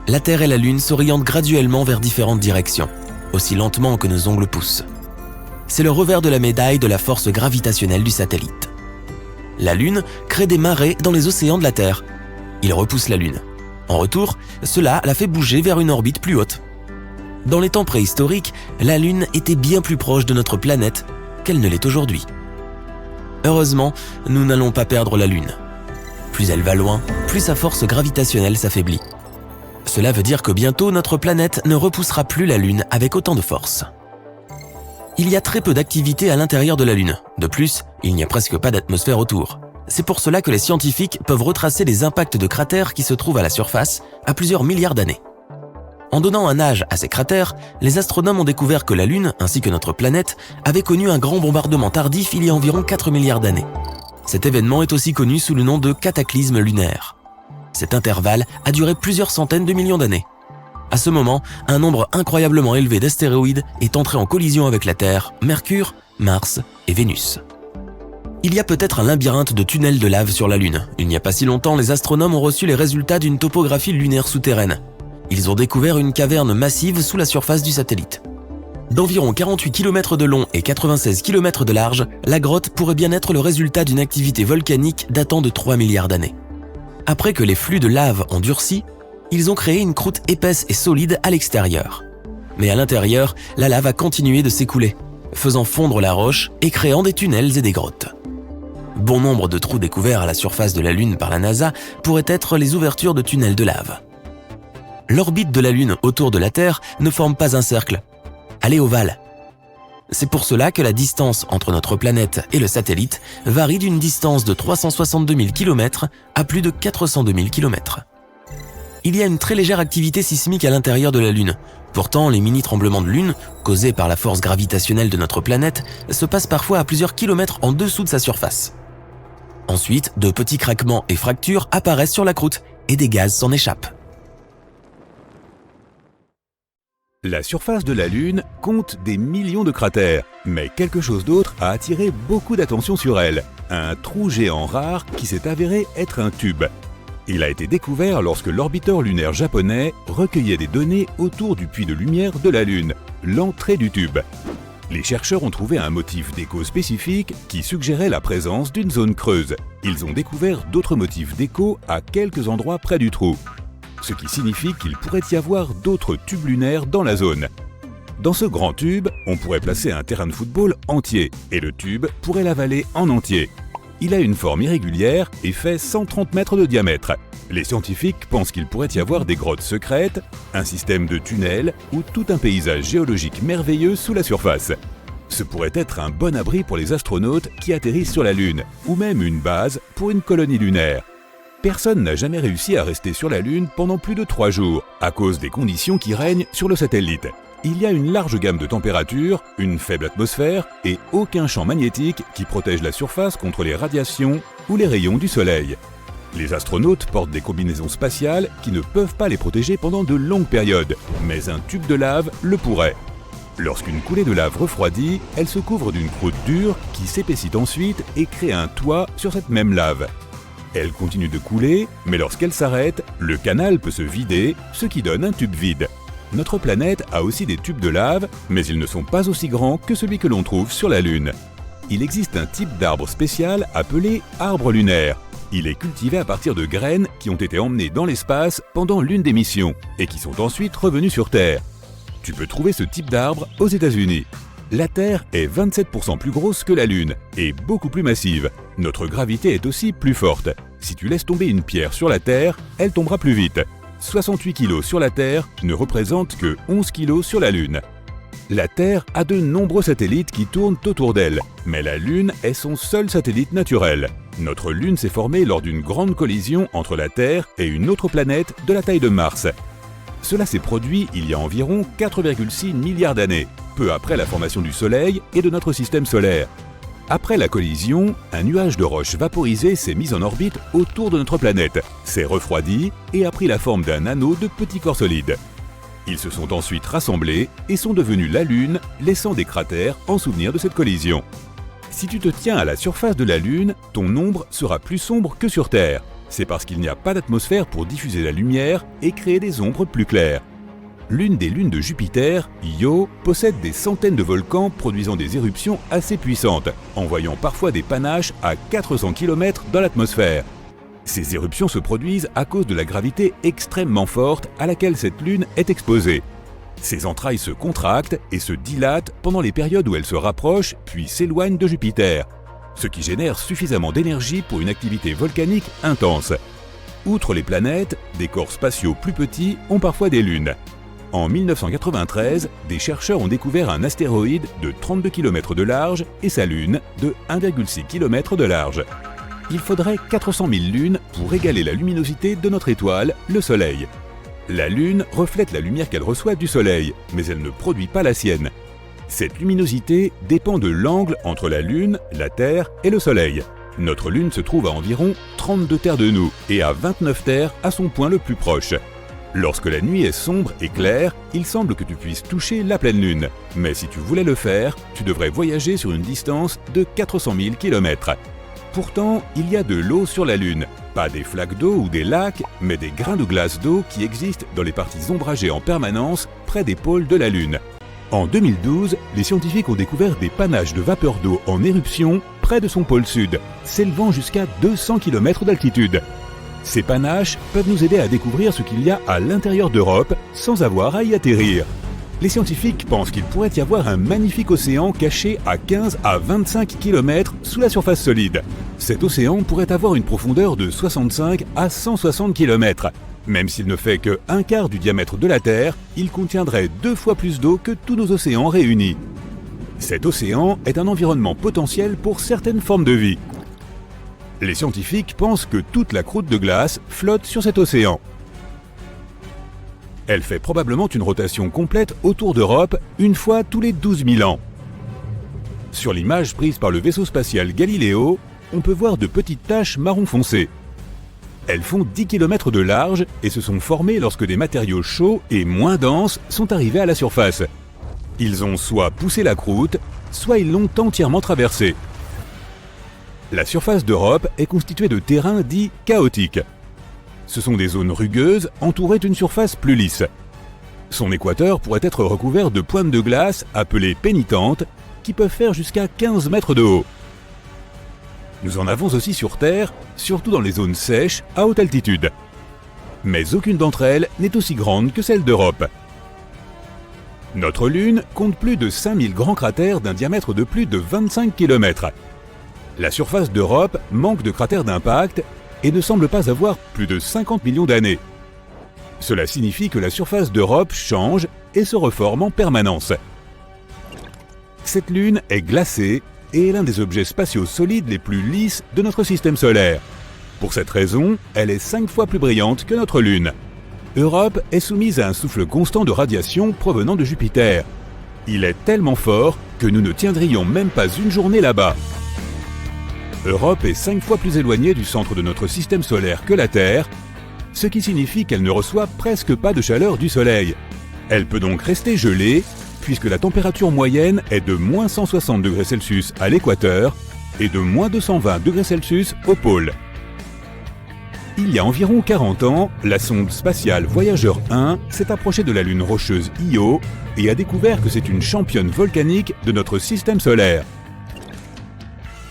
La Terre et la Lune s'orientent graduellement vers différentes directions, aussi lentement que nos ongles poussent. C'est le revers de la médaille de la force gravitationnelle du satellite. La Lune crée des marées dans les océans de la Terre. Il repousse la Lune. En retour, cela la fait bouger vers une orbite plus haute. Dans les temps préhistoriques, la Lune était bien plus proche de notre planète qu'elle ne l'est aujourd'hui. Heureusement, nous n'allons pas perdre la Lune. Plus elle va loin, plus sa force gravitationnelle s'affaiblit. Cela veut dire que bientôt notre planète ne repoussera plus la Lune avec autant de force. Il y a très peu d'activité à l'intérieur de la Lune. De plus, il n'y a presque pas d'atmosphère autour. C'est pour cela que les scientifiques peuvent retracer les impacts de cratères qui se trouvent à la surface à plusieurs milliards d'années. En donnant un âge à ces cratères, les astronomes ont découvert que la Lune, ainsi que notre planète, avaient connu un grand bombardement tardif il y a environ 4 milliards d'années. Cet événement est aussi connu sous le nom de cataclysme lunaire. Cet intervalle a duré plusieurs centaines de millions d'années. À ce moment, un nombre incroyablement élevé d'astéroïdes est entré en collision avec la Terre, Mercure, Mars et Vénus. Il y a peut-être un labyrinthe de tunnels de lave sur la Lune. Il n'y a pas si longtemps, les astronomes ont reçu les résultats d'une topographie lunaire souterraine. Ils ont découvert une caverne massive sous la surface du satellite. D'environ 48 km de long et 96 km de large, la grotte pourrait bien être le résultat d'une activité volcanique datant de 3 milliards d'années. Après que les flux de lave ont durci, ils ont créé une croûte épaisse et solide à l'extérieur. Mais à l'intérieur, la lave a continué de s'écouler, faisant fondre la roche et créant des tunnels et des grottes. Bon nombre de trous découverts à la surface de la Lune par la NASA pourraient être les ouvertures de tunnels de lave. L'orbite de la Lune autour de la Terre ne forme pas un cercle. Elle est ovale. C'est pour cela que la distance entre notre planète et le satellite varie d'une distance de 362 000 km à plus de 402 000 km. Il y a une très légère activité sismique à l'intérieur de la Lune. Pourtant, les mini-tremblements de Lune, causés par la force gravitationnelle de notre planète, se passent parfois à plusieurs kilomètres en dessous de sa surface. Ensuite, de petits craquements et fractures apparaissent sur la croûte et des gaz s'en échappent. La surface de la Lune compte des millions de cratères, mais quelque chose d'autre a attiré beaucoup d'attention sur elle. Un trou géant rare qui s'est avéré être un tube. Il a été découvert lorsque l'orbiteur lunaire japonais recueillait des données autour du puits de lumière de la Lune, l'entrée du tube. Les chercheurs ont trouvé un motif d'écho spécifique qui suggérait la présence d'une zone creuse. Ils ont découvert d'autres motifs d'écho à quelques endroits près du trou, ce qui signifie qu'il pourrait y avoir d'autres tubes lunaires dans la zone. Dans ce grand tube, on pourrait placer un terrain de football entier et le tube pourrait l'avaler en entier. Il a une forme irrégulière et fait 130 mètres de diamètre. Les scientifiques pensent qu'il pourrait y avoir des grottes secrètes, un système de tunnels ou tout un paysage géologique merveilleux sous la surface. Ce pourrait être un bon abri pour les astronautes qui atterrissent sur la Lune, ou même une base pour une colonie lunaire. Personne n'a jamais réussi à rester sur la Lune pendant plus de 3 jours, à cause des conditions qui règnent sur le satellite. Il y a une large gamme de températures, une faible atmosphère et aucun champ magnétique qui protège la surface contre les radiations ou les rayons du Soleil. Les astronautes portent des combinaisons spatiales qui ne peuvent pas les protéger pendant de longues périodes, mais un tube de lave le pourrait. Lorsqu'une coulée de lave refroidit, elle se couvre d'une croûte dure qui s'épaissit ensuite et crée un toit sur cette même lave. Elle continue de couler, mais lorsqu'elle s'arrête, le canal peut se vider, ce qui donne un tube vide. Notre planète a aussi des tubes de lave, mais ils ne sont pas aussi grands que celui que l'on trouve sur la Lune. Il existe un type d'arbre spécial appelé arbre lunaire. Il est cultivé à partir de graines qui ont été emmenées dans l'espace pendant l'une des missions et qui sont ensuite revenues sur Terre. Tu peux trouver ce type d'arbre aux États-Unis. La Terre est 27% plus grosse que la Lune et beaucoup plus massive. Notre gravité est aussi plus forte. Si tu laisses tomber une pierre sur la Terre, elle tombera plus vite. 68 kg sur la Terre ne représentent que 11 kg sur la Lune. La Terre a de nombreux satellites qui tournent autour d'elle, mais la Lune est son seul satellite naturel. Notre Lune s'est formée lors d'une grande collision entre la Terre et une autre planète de la taille de Mars. Cela s'est produit il y a environ 4,6 milliards d'années, peu après la formation du Soleil et de notre système solaire. Après la collision, un nuage de roches vaporisées s'est mis en orbite autour de notre planète, s'est refroidi et a pris la forme d'un anneau de petits corps solides. Ils se sont ensuite rassemblés et sont devenus la Lune, laissant des cratères en souvenir de cette collision. Si tu te tiens à la surface de la Lune, ton ombre sera plus sombre que sur Terre. C'est parce qu'il n'y a pas d'atmosphère pour diffuser la lumière et créer des ombres plus claires. L'une des lunes de Jupiter, Io, possède des centaines de volcans produisant des éruptions assez puissantes, envoyant parfois des panaches à 400 km dans l'atmosphère. Ces éruptions se produisent à cause de la gravité extrêmement forte à laquelle cette lune est exposée. Ses entrailles se contractent et se dilatent pendant les périodes où elles se rapprochent puis s'éloignent de Jupiter, ce qui génère suffisamment d'énergie pour une activité volcanique intense. Outre les planètes, des corps spatiaux plus petits ont parfois des lunes. En 1993, des chercheurs ont découvert un astéroïde de 32 km de large et sa lune de 1,6 km de large. Il faudrait 400 000 lunes pour égaler la luminosité de notre étoile, le Soleil. La Lune reflète la lumière qu'elle reçoit du Soleil, mais elle ne produit pas la sienne. Cette luminosité dépend de l'angle entre la Lune, la Terre et le Soleil. Notre Lune se trouve à environ 32 terres de nous et à 29 terres à son point le plus proche. Lorsque la nuit est sombre et claire, il semble que tu puisses toucher la pleine Lune. Mais si tu voulais le faire, tu devrais voyager sur une distance de 400 000 km. Pourtant, il y a de l'eau sur la Lune. Pas des flaques d'eau ou des lacs, mais des grains de glace d'eau qui existent dans les parties ombragées en permanence près des pôles de la Lune. En 2012, les scientifiques ont découvert des panaches de vapeur d'eau en éruption près de son pôle sud, s'élevant jusqu'à 200 km d'altitude. Ces panaches peuvent nous aider à découvrir ce qu'il y a à l'intérieur d'Europe sans avoir à y atterrir. Les scientifiques pensent qu'il pourrait y avoir un magnifique océan caché à 15 à 25 km sous la surface solide. Cet océan pourrait avoir une profondeur de 65 à 160 km. Même s'il ne fait que un quart du diamètre de la Terre, il contiendrait 2 fois plus d'eau que tous nos océans réunis. Cet océan est un environnement potentiel pour certaines formes de vie. Les scientifiques pensent que toute la croûte de glace flotte sur cet océan. Elle fait probablement une rotation complète autour d'Europe une fois tous les 12 000 ans. Sur l'image prise par le vaisseau spatial Galileo, on peut voir de petites taches marron foncé. Elles font 10 km de large et se sont formées lorsque des matériaux chauds et moins denses sont arrivés à la surface. Ils ont soit poussé la croûte, soit ils l'ont entièrement traversée. La surface d'Europe est constituée de terrains dits chaotiques. Ce sont des zones rugueuses entourées d'une surface plus lisse. Son équateur pourrait être recouvert de pointes de glace appelées pénitentes qui peuvent faire jusqu'à 15 mètres de haut. Nous en avons aussi sur Terre, surtout dans les zones sèches à haute altitude. Mais aucune d'entre elles n'est aussi grande que celle d'Europe. Notre Lune compte plus de 5000 grands cratères d'un diamètre de plus de 25 km. La surface d'Europe manque de cratères d'impact et ne semble pas avoir plus de 50 millions d'années. Cela signifie que la surface d'Europe change et se reforme en permanence. Cette Lune est glacée et est l'un des objets spatiaux solides les plus lisses de notre système solaire. Pour cette raison, elle est 5 fois plus brillante que notre Lune. Europe est soumise à un souffle constant de radiation provenant de Jupiter. Il est tellement fort que nous ne tiendrions même pas une journée là-bas. Europe est 5 fois plus éloignée du centre de notre système solaire que la Terre, ce qui signifie qu'elle ne reçoit presque pas de chaleur du Soleil. Elle peut donc rester gelée, puisque la température moyenne est de moins 160 degrés Celsius à l'équateur et de moins 220 degrés Celsius au pôle. Il y a environ 40 ans, la sonde spatiale Voyager 1 s'est approchée de la lune rocheuse Io et a découvert que c'est une championne volcanique de notre système solaire.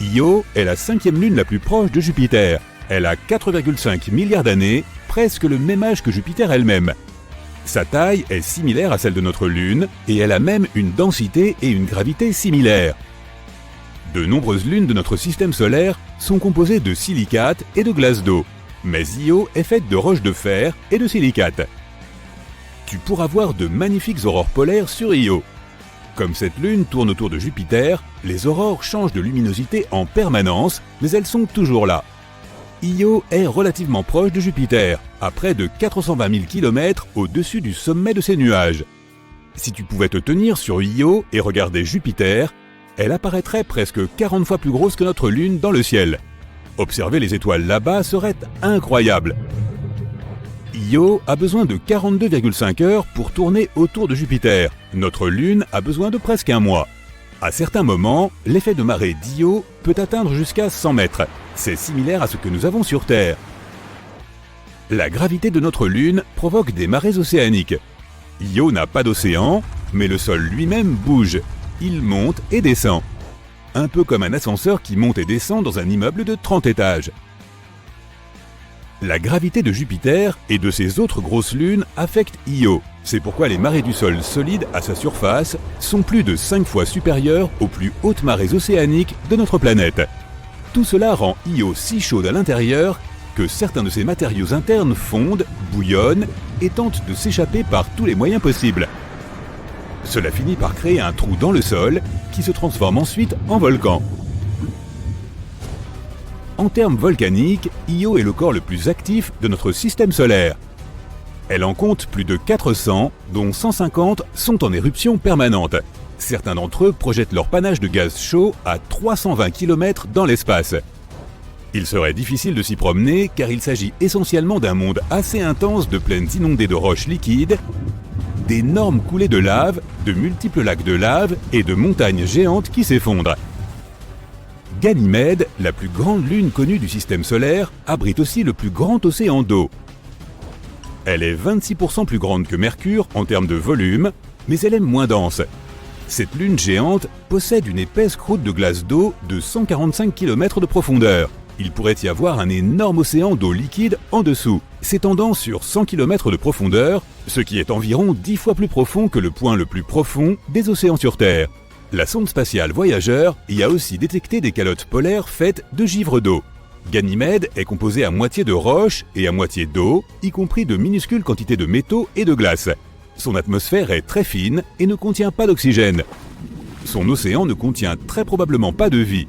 Io est la 5e lune la plus proche de Jupiter. Elle a 4,5 milliards d'années, presque le même âge que Jupiter elle-même. Sa taille est similaire à celle de notre Lune et elle a même une densité et une gravité similaires. De nombreuses lunes de notre système solaire sont composées de silicates et de glace d'eau, mais Io est faite de roches de fer et de silicates. Tu pourras voir de magnifiques aurores polaires sur Io. Comme cette lune tourne autour de Jupiter, les aurores changent de luminosité en permanence, mais elles sont toujours là. Io est relativement proche de Jupiter, à près de 420 000 km au-dessus du sommet de ses nuages. Si tu pouvais te tenir sur Io et regarder Jupiter, elle apparaîtrait presque 40 fois plus grosse que notre Lune dans le ciel. Observer les étoiles là-bas serait incroyable. Io a besoin de 42,5 heures pour tourner autour de Jupiter. Notre Lune a besoin de presque un mois. À certains moments, l'effet de marée d'Io peut atteindre jusqu'à 100 mètres. C'est similaire à ce que nous avons sur Terre. La gravité de notre Lune provoque des marées océaniques. Io n'a pas d'océan, mais le sol lui-même bouge. Il monte et descend. Un peu comme un ascenseur qui monte et descend dans un immeuble de 30 étages. La gravité de Jupiter et de ses autres grosses lunes affecte Io. C'est pourquoi les marées du sol solide à sa surface sont plus de 5 fois supérieures aux plus hautes marées océaniques de notre planète. Tout cela rend Io si chaude à l'intérieur que certains de ses matériaux internes fondent, bouillonnent et tentent de s'échapper par tous les moyens possibles. Cela finit par créer un trou dans le sol qui se transforme ensuite en volcan. En termes volcaniques, Io est le corps le plus actif de notre système solaire. Elle en compte plus de 400, dont 150 sont en éruption permanente. Certains d'entre eux projettent leur panache de gaz chaud à 320 km dans l'espace. Il serait difficile de s'y promener car il s'agit essentiellement d'un monde assez intense de plaines inondées de roches liquides, d'énormes coulées de lave, de multiples lacs de lave et de montagnes géantes qui s'effondrent. Ganymède, la plus grande lune connue du système solaire, abrite aussi le plus grand océan d'eau. Elle est 26% plus grande que Mercure en termes de volume, mais elle est moins dense. Cette lune géante possède une épaisse croûte de glace d'eau de 145 km de profondeur. Il pourrait y avoir un énorme océan d'eau liquide en dessous, s'étendant sur 100 km de profondeur, ce qui est environ 10 fois plus profond que le point le plus profond des océans sur Terre. La sonde spatiale Voyager y a aussi détecté des calottes polaires faites de givre d'eau. Ganymède est composé à moitié de roches et à moitié d'eau, y compris de minuscules quantités de métaux et de glace. Son atmosphère est très fine et ne contient pas d'oxygène. Son océan ne contient très probablement pas de vie.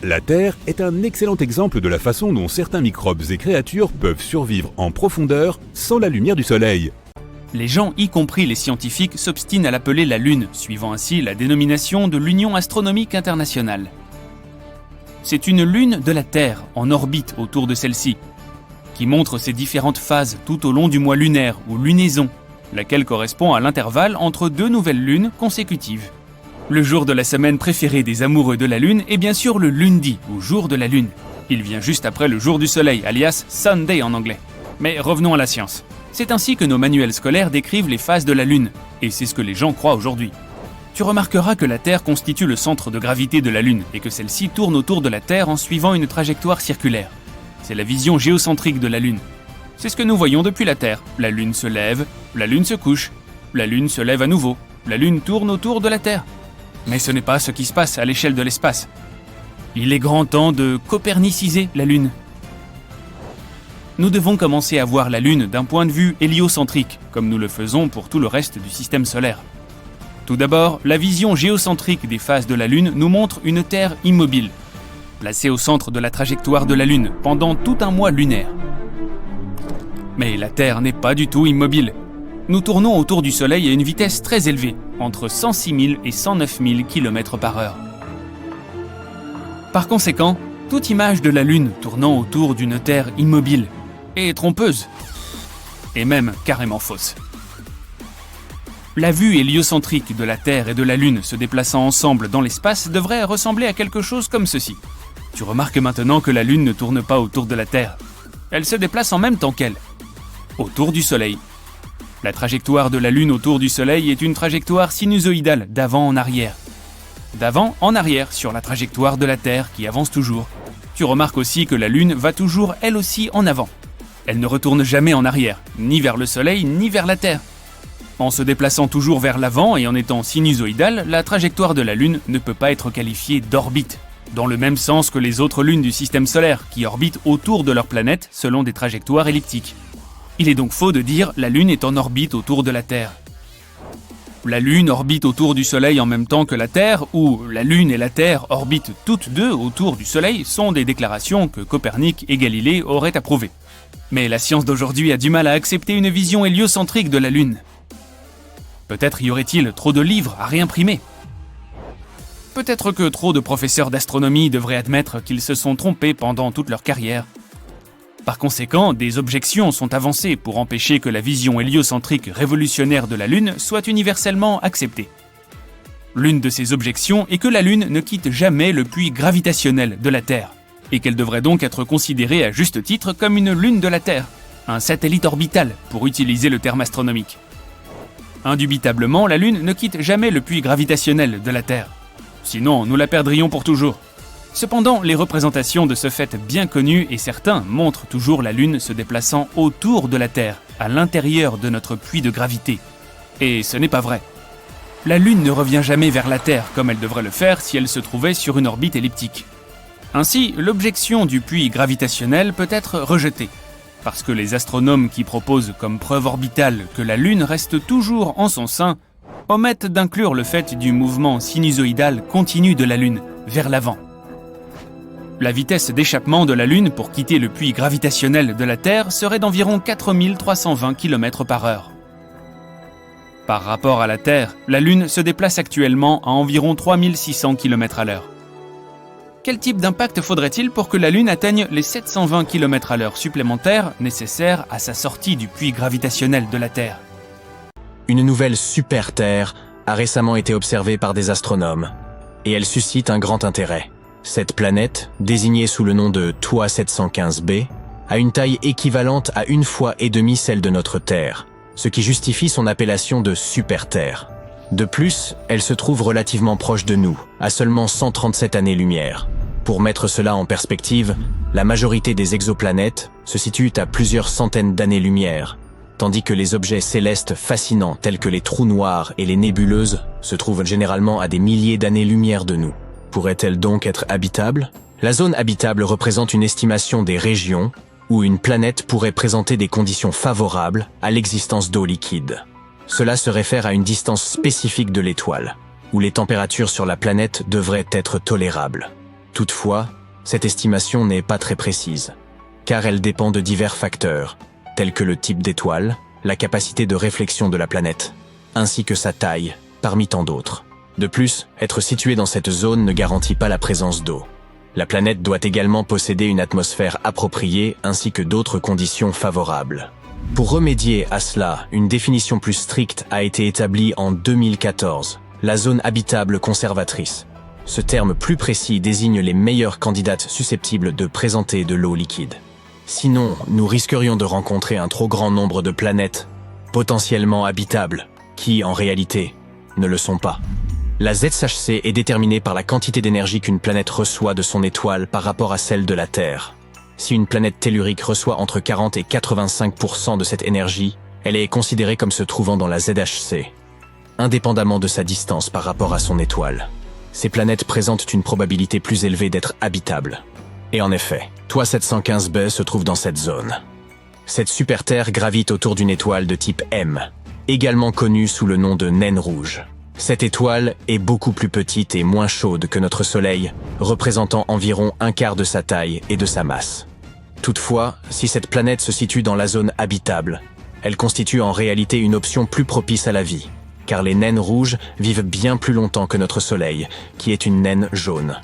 La Terre est un excellent exemple de la façon dont certains microbes et créatures peuvent survivre en profondeur sans la lumière du Soleil. Les gens, y compris les scientifiques, s'obstinent à l'appeler la Lune, suivant ainsi la dénomination de l'Union astronomique internationale. C'est une lune de la Terre, en orbite autour de celle-ci, qui montre ses différentes phases tout au long du mois lunaire ou lunaison, laquelle correspond à l'intervalle entre deux nouvelles lunes consécutives. Le jour de la semaine préféré des amoureux de la Lune est bien sûr le lundi, ou jour de la Lune. Il vient juste après le jour du Soleil, alias Sunday en anglais. Mais revenons à la science. C'est ainsi que nos manuels scolaires décrivent les phases de la Lune, et c'est ce que les gens croient aujourd'hui. Tu remarqueras que la Terre constitue le centre de gravité de la Lune, et que celle-ci tourne autour de la Terre en suivant une trajectoire circulaire. C'est la vision géocentrique de la Lune. C'est ce que nous voyons depuis la Terre. La Lune se lève, la Lune se couche, la Lune se lève à nouveau, la Lune tourne autour de la Terre. Mais ce n'est pas ce qui se passe à l'échelle de l'espace. Il est grand temps de coperniciser la Lune. Nous devons commencer à voir la Lune d'un point de vue héliocentrique, comme nous le faisons pour tout le reste du système solaire. Tout d'abord, la vision géocentrique des phases de la Lune nous montre une Terre immobile, placée au centre de la trajectoire de la Lune pendant tout un mois lunaire. Mais la Terre n'est pas du tout immobile. Nous tournons autour du Soleil à une vitesse très élevée, entre 106 000 et 109 000 km/h. Par conséquent, toute image de la Lune tournant autour d'une Terre immobile est trompeuse, et même carrément fausse. La vue héliocentrique de la Terre et de la Lune se déplaçant ensemble dans l'espace devrait ressembler à quelque chose comme ceci. Tu remarques maintenant que la Lune ne tourne pas autour de la Terre. Elle se déplace en même temps qu'elle, autour du Soleil. La trajectoire de la Lune autour du Soleil est une trajectoire sinusoïdale d'avant en arrière. D'avant en arrière sur la trajectoire de la Terre qui avance toujours. Tu remarques aussi que la Lune va toujours elle aussi en avant. Elle ne retourne jamais en arrière, ni vers le Soleil, ni vers la Terre. En se déplaçant toujours vers l'avant et en étant sinusoïdale, la trajectoire de la Lune ne peut pas être qualifiée d'orbite, dans le même sens que les autres lunes du système solaire, qui orbitent autour de leur planète selon des trajectoires elliptiques. Il est donc faux de dire « la Lune est en orbite autour de la Terre ». La Lune orbite autour du Soleil en même temps que la Terre, ou la Lune et la Terre orbitent toutes deux autour du Soleil sont des déclarations que Copernic et Galilée auraient approuvées. Mais la science d'aujourd'hui a du mal à accepter une vision héliocentrique de la Lune. Peut-être y aurait-il trop de livres à réimprimer. Peut-être que trop de professeurs d'astronomie devraient admettre qu'ils se sont trompés pendant toute leur carrière. Par conséquent, des objections sont avancées pour empêcher que la vision héliocentrique révolutionnaire de la Lune soit universellement acceptée. L'une de ces objections est que la Lune ne quitte jamais le puits gravitationnel de la Terre, et qu'elle devrait donc être considérée à juste titre comme une lune de la Terre, un satellite orbital pour utiliser le terme astronomique. Indubitablement, la Lune ne quitte jamais le puits gravitationnel de la Terre. Sinon, nous la perdrions pour toujours. Cependant, les représentations de ce fait bien connu et certain montrent toujours la Lune se déplaçant autour de la Terre, à l'intérieur de notre puits de gravité. Et ce n'est pas vrai. La Lune ne revient jamais vers la Terre comme elle devrait le faire si elle se trouvait sur une orbite elliptique. Ainsi, l'objection du puits gravitationnel peut être rejetée, parce que les astronomes qui proposent comme preuve orbitale que la Lune reste toujours en son sein omettent d'inclure le fait du mouvement sinusoïdal continu de la Lune vers l'avant. La vitesse d'échappement de la Lune pour quitter le puits gravitationnel de la Terre serait d'environ 4320 km/h. Par rapport à la Terre, la Lune se déplace actuellement à environ 3600 km/h. Quel type d'impact faudrait-il pour que la Lune atteigne les 720 km/h supplémentaires nécessaires à sa sortie du puits gravitationnel de la Terre? Une nouvelle super-Terre a récemment été observée par des astronomes, et elle suscite un grand intérêt. Cette planète, désignée sous le nom de TOA 715b, a une taille équivalente à 1,5 fois celle de notre Terre, ce qui justifie son appellation de super-Terre. De plus, elle se trouve relativement proche de nous, à seulement 137 années-lumière. Pour mettre cela en perspective, la majorité des exoplanètes se situent à plusieurs centaines d'années-lumière, tandis que les objets célestes fascinants tels que les trous noirs et les nébuleuses se trouvent généralement à des milliers d'années-lumière de nous. Pourrait-elle donc être habitable? La zone habitable représente une estimation des régions où une planète pourrait présenter des conditions favorables à l'existence d'eau liquide. Cela se réfère à une distance spécifique de l'étoile, où les températures sur la planète devraient être tolérables. Toutefois, cette estimation n'est pas très précise, car elle dépend de divers facteurs, tels que le type d'étoile, la capacité de réflexion de la planète, ainsi que sa taille, parmi tant d'autres. De plus, être situé dans cette zone ne garantit pas la présence d'eau. La planète doit également posséder une atmosphère appropriée ainsi que d'autres conditions favorables. Pour remédier à cela, une définition plus stricte a été établie en 2014, la zone habitable conservatrice. Ce terme plus précis désigne les meilleures candidates susceptibles de présenter de l'eau liquide. Sinon, nous risquerions de rencontrer un trop grand nombre de planètes potentiellement habitables, qui, en réalité, ne le sont pas. La ZHC est déterminée par la quantité d'énergie qu'une planète reçoit de son étoile par rapport à celle de la Terre. Si une planète tellurique reçoit entre 40 et 85% de cette énergie, elle est considérée comme se trouvant dans la ZHC, indépendamment de sa distance par rapport à son étoile. Ces planètes présentent une probabilité plus élevée d'être habitables. Et en effet, TOA 715b se trouve dans cette zone. Cette super-Terre gravite autour d'une étoile de type M, également connue sous le nom de naine rouge. Cette étoile est beaucoup plus petite et moins chaude que notre Soleil, représentant environ un quart de sa taille et de sa masse. Toutefois, si cette planète se situe dans la zone habitable, elle constitue en réalité une option plus propice à la vie, car les naines rouges vivent bien plus longtemps que notre Soleil, qui est une naine jaune.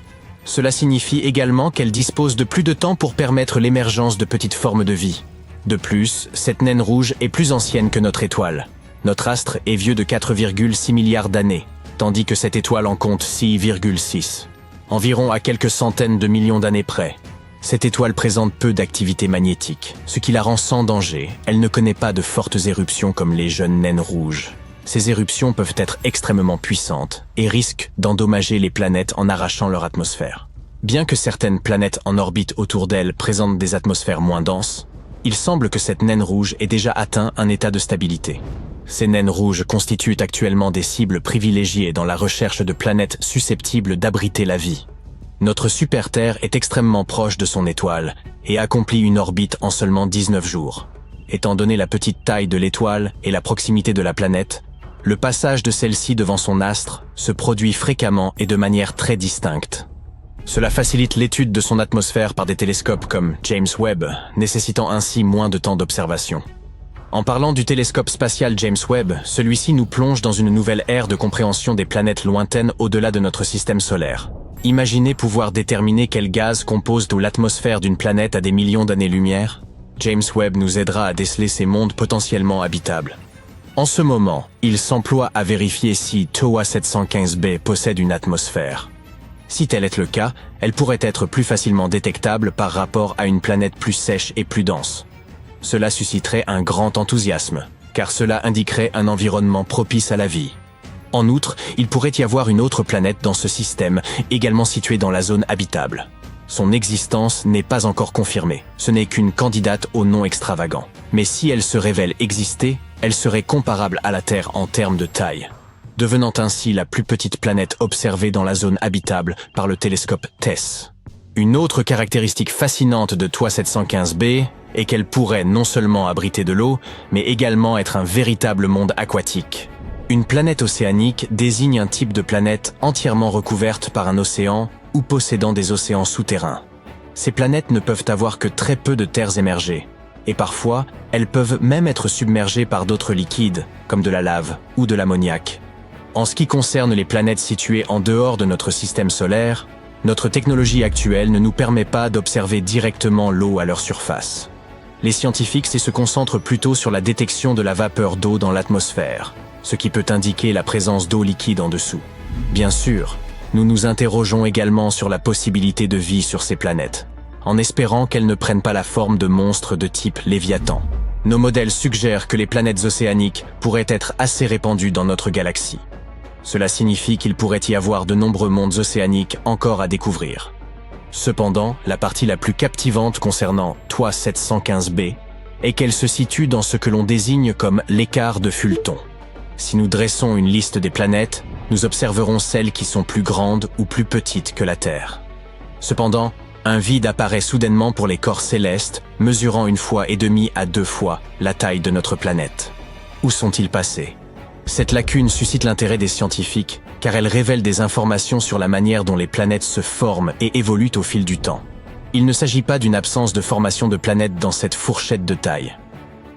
Cela signifie également qu'elle dispose de plus de temps pour permettre l'émergence de petites formes de vie. De plus, cette naine rouge est plus ancienne que notre étoile. Notre astre est vieux de 4,6 milliards d'années, tandis que cette étoile en compte 6,6. Environ à quelques centaines de millions d'années près. Cette étoile présente peu d'activité magnétique, ce qui la rend sans danger. Elle ne connaît pas de fortes éruptions comme les jeunes naines rouges. Ces éruptions peuvent être extrêmement puissantes et risquent d'endommager les planètes en arrachant leur atmosphère. Bien que certaines planètes en orbite autour d'elles présentent des atmosphères moins denses, il semble que cette naine rouge ait déjà atteint un état de stabilité. Ces naines rouges constituent actuellement des cibles privilégiées dans la recherche de planètes susceptibles d'abriter la vie. Notre super-Terre est extrêmement proche de son étoile et accomplit une orbite en seulement 19 jours. Étant donné la petite taille de l'étoile et la proximité de la planète, le passage de celle-ci devant son astre se produit fréquemment et de manière très distincte. Cela facilite l'étude de son atmosphère par des télescopes comme James Webb, nécessitant ainsi moins de temps d'observation. En parlant du télescope spatial James Webb, celui-ci nous plonge dans une nouvelle ère de compréhension des planètes lointaines au-delà de notre système solaire. Imaginez pouvoir déterminer quel gaz compose l'atmosphère d'une planète à des millions d'années-lumière. James Webb nous aidera à déceler ces mondes potentiellement habitables. En ce moment, il s'emploie à vérifier si TOA 715b possède une atmosphère. Si tel est le cas, elle pourrait être plus facilement détectable par rapport à une planète plus sèche et plus dense. Cela susciterait un grand enthousiasme, car cela indiquerait un environnement propice à la vie. En outre, il pourrait y avoir une autre planète dans ce système, également située dans la zone habitable. Son existence n'est pas encore confirmée, ce n'est qu'une candidate au nom extravagant. Mais si elle se révèle exister, elle serait comparable à la Terre en termes de taille, devenant ainsi la plus petite planète observée dans la zone habitable par le télescope TESS. Une autre caractéristique fascinante de TOA 715b est qu'elle pourrait non seulement abriter de l'eau, mais également être un véritable monde aquatique. Une planète océanique désigne un type de planète entièrement recouverte par un océan ou possédant des océans souterrains. Ces planètes ne peuvent avoir que très peu de terres émergées. Et parfois, elles peuvent même être submergées par d'autres liquides, comme de la lave ou de l'ammoniac. En ce qui concerne les planètes situées en dehors de notre système solaire, notre technologie actuelle ne nous permet pas d'observer directement l'eau à leur surface. Les scientifiques se concentrent plutôt sur la détection de la vapeur d'eau dans l'atmosphère, ce qui peut indiquer la présence d'eau liquide en dessous. Bien sûr, nous nous interrogeons également sur la possibilité de vie sur ces planètes, en espérant qu'elles ne prennent pas la forme de monstres de type Léviathan. Nos modèles suggèrent que les planètes océaniques pourraient être assez répandues dans notre galaxie. Cela signifie qu'il pourrait y avoir de nombreux mondes océaniques encore à découvrir. Cependant, la partie la plus captivante concernant TOI 715b est qu'elle se situe dans ce que l'on désigne comme l'écart de Fulton. Si nous dressons une liste des planètes, nous observerons celles qui sont plus grandes ou plus petites que la Terre. Cependant, un vide apparaît soudainement pour les corps célestes, mesurant 1,5 fois à 2 fois la taille de notre planète. Où sont-ils passés ? Cette lacune suscite l'intérêt des scientifiques, car elle révèle des informations sur la manière dont les planètes se forment et évoluent au fil du temps. Il ne s'agit pas d'une absence de formation de planètes dans cette fourchette de taille.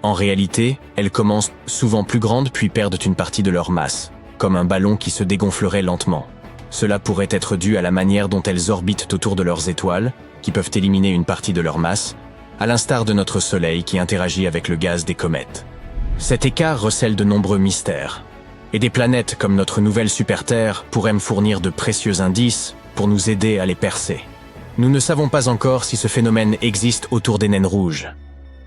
En réalité, elles commencent souvent plus grandes puis perdent une partie de leur masse, comme un ballon qui se dégonflerait lentement. Cela pourrait être dû à la manière dont elles orbitent autour de leurs étoiles, qui peuvent éliminer une partie de leur masse, à l'instar de notre Soleil qui interagit avec le gaz des comètes. Cet écart recèle de nombreux mystères, et des planètes comme notre nouvelle super-Terre pourraient me fournir de précieux indices pour nous aider à les percer. Nous ne savons pas encore si ce phénomène existe autour des naines rouges.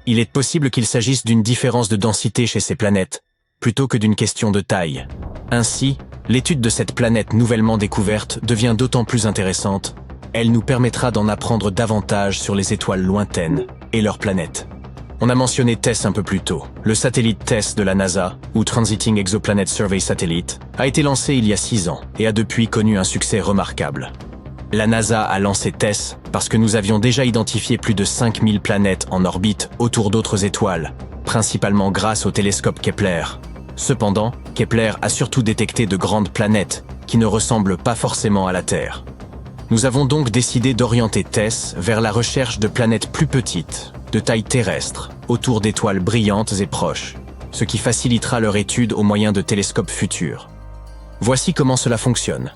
Il est possible qu'il s'agisse d'une différence de densité chez ces planètes, plutôt que d'une question de taille. Ainsi, l'étude de cette planète nouvellement découverte devient d'autant plus intéressante. Elle nous permettra d'en apprendre davantage sur les étoiles lointaines et leurs planètes. On a mentionné TESS un peu plus tôt. Le satellite TESS de la NASA, ou Transiting Exoplanet Survey Satellite, a été lancé il y a 6 ans et a depuis connu un succès remarquable. La NASA a lancé TESS parce que nous avions déjà identifié plus de 5000 planètes en orbite autour d'autres étoiles, principalement grâce au télescope Kepler. Cependant, Kepler a surtout détecté de grandes planètes qui ne ressemblent pas forcément à la Terre. Nous avons donc décidé d'orienter TESS vers la recherche de planètes plus petites, de taille terrestre, autour d'étoiles brillantes et proches, ce qui facilitera leur étude au moyen de télescopes futurs. Voici comment cela fonctionne.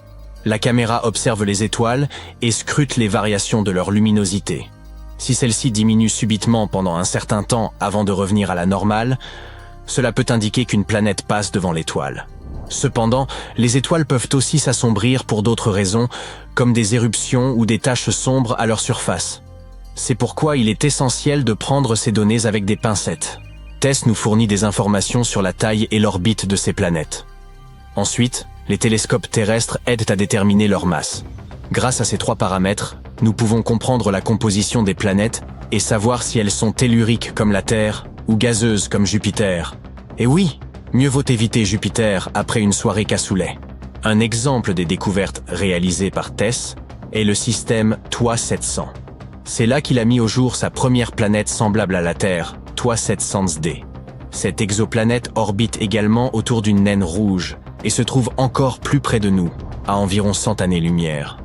La caméra observe les étoiles et scrute les variations de leur luminosité. Si celle-ci diminue subitement pendant un certain temps avant de revenir à la normale, cela peut indiquer qu'une planète passe devant l'étoile. Cependant, les étoiles peuvent aussi s'assombrir pour d'autres raisons, comme des éruptions ou des taches sombres à leur surface. C'est pourquoi il est essentiel de prendre ces données avec des pincettes. TESS nous fournit des informations sur la taille et l'orbite de ces planètes. Ensuite, les télescopes terrestres aident à déterminer leur masse. Grâce à ces 3 paramètres, nous pouvons comprendre la composition des planètes et savoir si elles sont telluriques comme la Terre ou gazeuses comme Jupiter. Et oui, mieux vaut éviter Jupiter après une soirée cassoulet. Un exemple des découvertes réalisées par TESS est le système TOI 700. C'est là qu'il a mis au jour sa première planète semblable à la Terre, TOI 700d. Cette exoplanète orbite également autour d'une naine rouge et se trouve encore plus près de nous, à environ 100 années-lumière.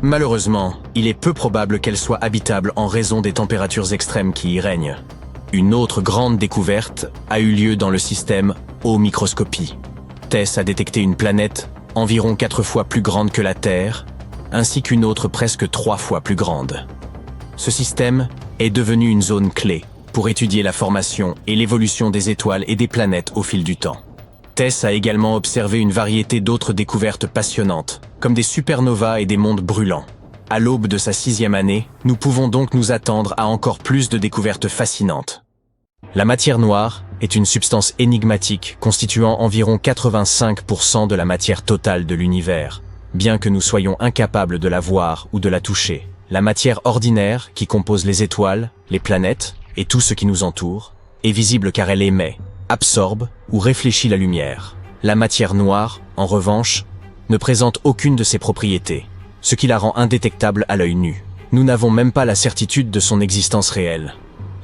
Malheureusement, il est peu probable qu'elle soit habitable en raison des températures extrêmes qui y règnent. Une autre grande découverte a eu lieu dans le système haute microscopie. TESS a détecté une planète environ 4 fois plus grande que la Terre, ainsi qu'une autre presque 3 fois plus grande. Ce système est devenu une zone clé pour étudier la formation et l'évolution des étoiles et des planètes au fil du temps. TESS a également observé une variété d'autres découvertes passionnantes, comme des supernovas et des mondes brûlants. À l'aube de sa 6e année, nous pouvons donc nous attendre à encore plus de découvertes fascinantes. La matière noire est une substance énigmatique constituant environ 85% de la matière totale de l'univers. Bien que nous soyons incapables de la voir ou de la toucher, la matière ordinaire qui compose les étoiles, les planètes et tout ce qui nous entoure est visible car elle émet, absorbe ou réfléchit la lumière. La matière noire, en revanche, ne présente aucune de ces propriétés, ce qui la rend indétectable à l'œil nu. Nous n'avons même pas la certitude de son existence réelle.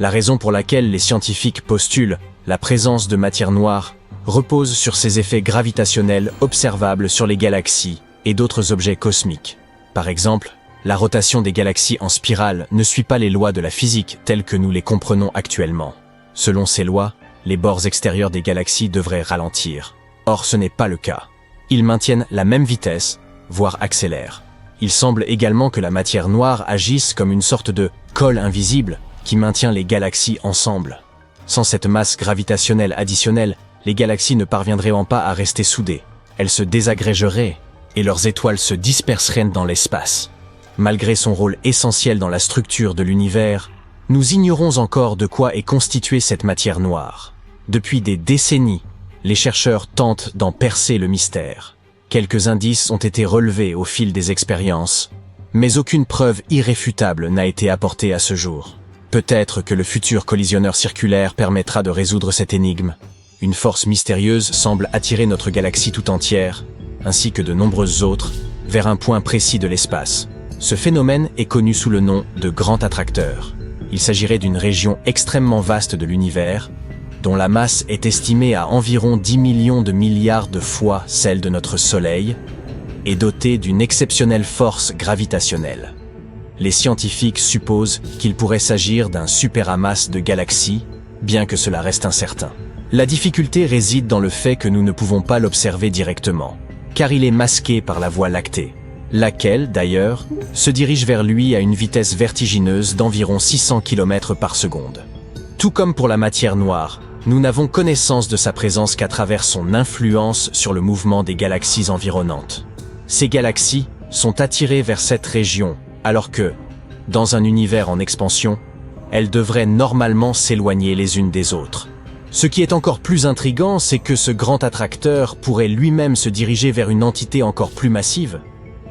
La raison pour laquelle les scientifiques postulent la présence de matière noire repose sur ses effets gravitationnels observables sur les galaxies et d'autres objets cosmiques. Par exemple, La rotation des galaxies en spirale ne suit pas les lois de la physique telles que nous les comprenons actuellement. Selon ces lois, les bords extérieurs des galaxies devraient ralentir. Or, ce n'est pas le cas. Ils maintiennent la même vitesse, voire accélèrent. Il semble également que la matière noire agisse comme une sorte de colle invisible qui maintient les galaxies ensemble. Sans cette masse gravitationnelle additionnelle, les galaxies ne parviendraient pas à rester soudées. Elles se désagrégeraient et leurs étoiles se disperseraient dans l'espace. Malgré son rôle essentiel dans la structure de l'univers, nous ignorons encore de quoi est constituée cette matière noire. Depuis des décennies, les chercheurs tentent d'en percer le mystère. Quelques indices ont été relevés au fil des expériences, mais aucune preuve irréfutable n'a été apportée à ce jour. Peut-être que le futur collisionneur circulaire permettra de résoudre cette énigme. Une force mystérieuse semble attirer notre galaxie tout entière, ainsi que de nombreuses autres, vers un point précis de l'espace. Ce phénomène est connu sous le nom de grand attracteur. Il s'agirait d'une région extrêmement vaste de l'univers, dont la masse est estimée à environ 10 millions de milliards de fois celle de notre Soleil, et dotée d'une exceptionnelle force gravitationnelle. Les scientifiques supposent qu'il pourrait s'agir d'un superamas de galaxies, bien que cela reste incertain. La difficulté réside dans le fait que nous ne pouvons pas l'observer directement, car il est masqué par la Voie lactée, laquelle, d'ailleurs, se dirige vers lui à une vitesse vertigineuse d'environ 600 km par seconde. Tout comme pour la matière noire, nous n'avons connaissance de sa présence qu'à travers son influence sur le mouvement des galaxies environnantes. Ces galaxies sont attirées vers cette région, alors que, dans un univers en expansion, elles devraient normalement s'éloigner les unes des autres. Ce qui est encore plus intriguant, c'est que ce grand attracteur pourrait lui-même se diriger vers une entité encore plus massive,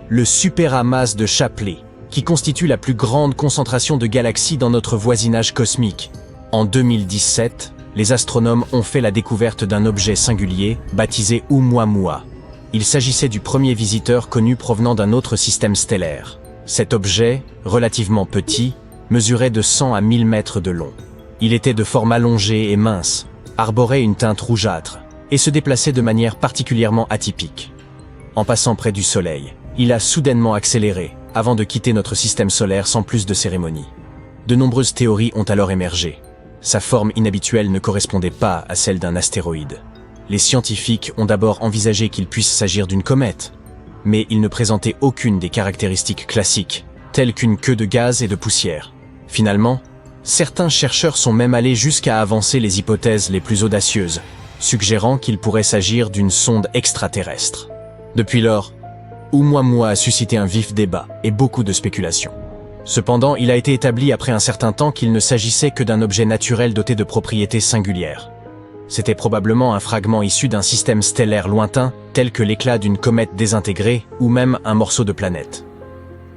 le superamas de Shapley, qui constitue la plus grande concentration de galaxies dans notre voisinage cosmique. En 2017, les astronomes ont fait la découverte d'un objet singulier baptisé Oumuamua. Il s'agissait du premier visiteur connu provenant d'un autre système stellaire. Cet objet, relativement petit, mesurait de 100 à 1000 mètres de long. Il était de forme allongée et mince, arborait une teinte rougeâtre et se déplaçait de manière particulièrement atypique. En passant près du Soleil, il a soudainement accéléré avant de quitter notre système solaire sans plus de cérémonie. De nombreuses théories ont alors émergé. Sa forme inhabituelle ne correspondait pas à celle d'un astéroïde. Les scientifiques ont d'abord envisagé qu'il puisse s'agir d'une comète, mais il ne présentait aucune des caractéristiques classiques, telles qu'une queue de gaz et de poussière. Finalement, certains chercheurs sont même allés jusqu'à avancer les hypothèses les plus audacieuses, suggérant qu'il pourrait s'agir d'une sonde extraterrestre. Depuis lors, Oumuamua a suscité un vif débat et beaucoup de spéculations. Cependant, il a été établi après un certain temps qu'il ne s'agissait que d'un objet naturel doté de propriétés singulières. C'était probablement un fragment issu d'un système stellaire lointain, tel que l'éclat d'une comète désintégrée ou même un morceau de planète.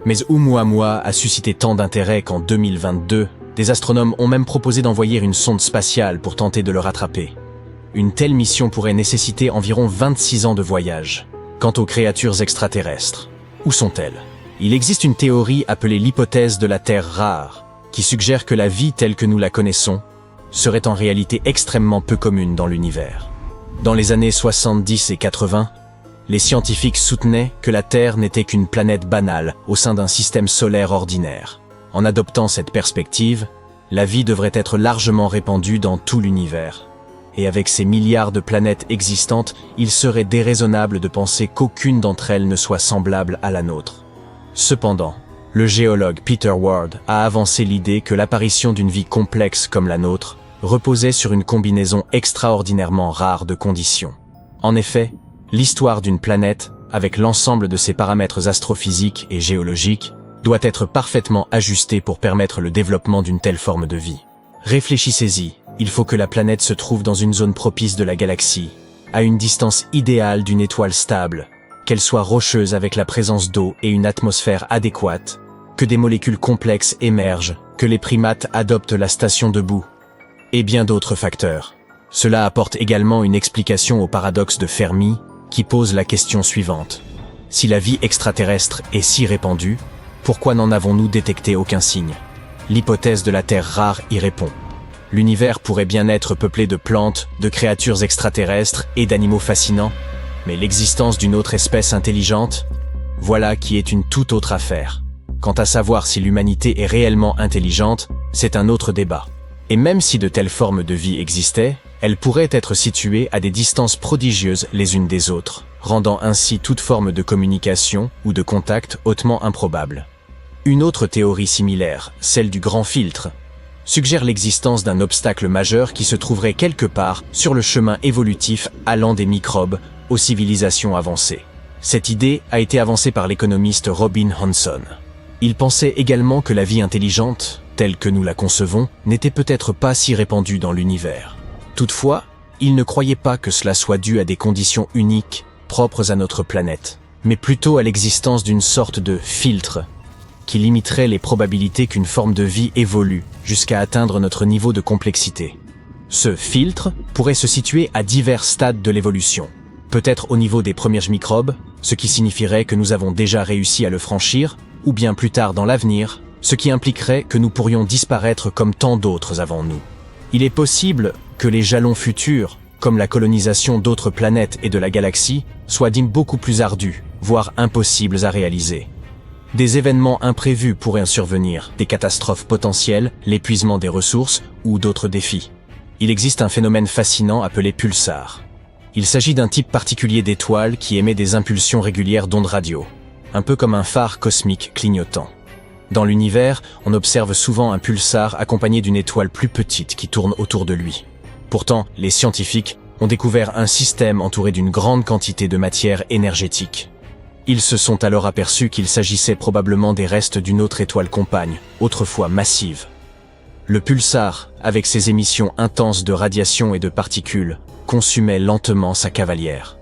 Mais Oumuamua a suscité tant d'intérêt qu'en 2022, des astronomes ont même proposé d'envoyer une sonde spatiale pour tenter de le rattraper. Une telle mission pourrait nécessiter environ 26 ans de voyage. Quant aux créatures extraterrestres, où sont-elles ? Il existe une théorie appelée l'hypothèse de la Terre rare, qui suggère que la vie telle que nous la connaissons serait en réalité extrêmement peu commune dans l'univers. Dans les années 70 et 80, les scientifiques soutenaient que la Terre n'était qu'une planète banale au sein d'un système solaire ordinaire. En adoptant cette perspective, la vie devrait être largement répandue dans tout l'univers. Et avec ces milliards de planètes existantes, il serait déraisonnable de penser qu'aucune d'entre elles ne soit semblable à la nôtre. Cependant, le géologue Peter Ward a avancé l'idée que l'apparition d'une vie complexe comme la nôtre reposait sur une combinaison extraordinairement rare de conditions. En effet, l'histoire d'une planète, avec l'ensemble de ses paramètres astrophysiques et géologiques, doit être parfaitement ajustée pour permettre le développement d'une telle forme de vie. Réfléchissez-y, il faut que la planète se trouve dans une zone propice de la galaxie, à une distance idéale d'une étoile stable, qu'elle soit rocheuse avec la présence d'eau et une atmosphère adéquate, que des molécules complexes émergent, que les primates adoptent la station debout, et bien d'autres facteurs. Cela apporte également une explication au paradoxe de Fermi, qui pose la question suivante. Si la vie extraterrestre est si répandue, pourquoi n'en avons-nous détecté aucun signe ? L'hypothèse de la Terre rare y répond. L'univers pourrait bien être peuplé de plantes, de créatures extraterrestres et d'animaux fascinants, mais l'existence d'une autre espèce intelligente, voilà qui est une toute autre affaire. Quant à savoir si l'humanité est réellement intelligente, c'est un autre débat. Et même si de telles formes de vie existaient, elles pourraient être situées à des distances prodigieuses les unes des autres, rendant ainsi toute forme de communication ou de contact hautement improbable. Une autre théorie similaire, celle du grand filtre, suggère l'existence d'un obstacle majeur qui se trouverait quelque part sur le chemin évolutif allant des microbes aux civilisations avancées. Cette idée a été avancée par l'économiste Robin Hanson. Il pensait également que la vie intelligente, telle que nous la concevons, n'était peut-être pas si répandue dans l'univers. Toutefois, il ne croyait pas que cela soit dû à des conditions uniques, propres à notre planète, mais plutôt à l'existence d'une sorte de filtre qui limiterait les probabilités qu'une forme de vie évolue jusqu'à atteindre notre niveau de complexité. Ce filtre pourrait se situer à divers stades de l'évolution. Peut-être au niveau des premiers microbes, ce qui signifierait que nous avons déjà réussi à le franchir, ou bien plus tard dans l'avenir, ce qui impliquerait que nous pourrions disparaître comme tant d'autres avant nous. Il est possible que les jalons futurs, comme la colonisation d'autres planètes et de la galaxie, soient beaucoup plus ardus, voire impossibles à réaliser. Des événements imprévus pourraient survenir, des catastrophes potentielles, l'épuisement des ressources ou d'autres défis. Il existe un phénomène fascinant appelé pulsar. Il s'agit d'un type particulier d'étoile qui émet des impulsions régulières d'ondes radio, un peu comme un phare cosmique clignotant. Dans l'univers, on observe souvent un pulsar accompagné d'une étoile plus petite qui tourne autour de lui. Pourtant, les scientifiques ont découvert un système entouré d'une grande quantité de matière énergétique. Ils se sont alors aperçus qu'il s'agissait probablement des restes d'une autre étoile compagne, autrefois massive. Le pulsar, avec ses émissions intenses de radiation et de particules, consumait lentement sa cavalière.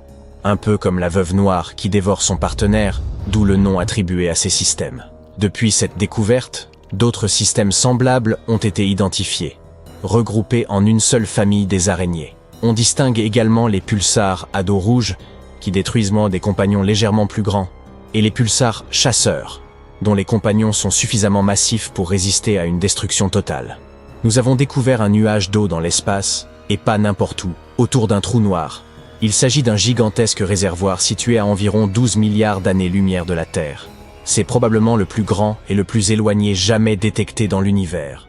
Un peu comme la veuve noire qui dévore son partenaire, d'où le nom attribué à ces systèmes. Depuis cette découverte, d'autres systèmes semblables ont été identifiés, regroupés en une seule famille des araignées. On distingue également les pulsars à dos rouge, qui détruisent des compagnons légèrement plus grands, et les pulsars chasseurs, dont les compagnons sont suffisamment massifs pour résister à une destruction totale. Nous avons découvert un nuage d'eau dans l'espace, et pas n'importe où, autour d'un trou noir. Il s'agit d'un gigantesque réservoir situé à environ 12 milliards d'années-lumière de la Terre. C'est probablement le plus grand et le plus éloigné jamais détecté dans l'univers.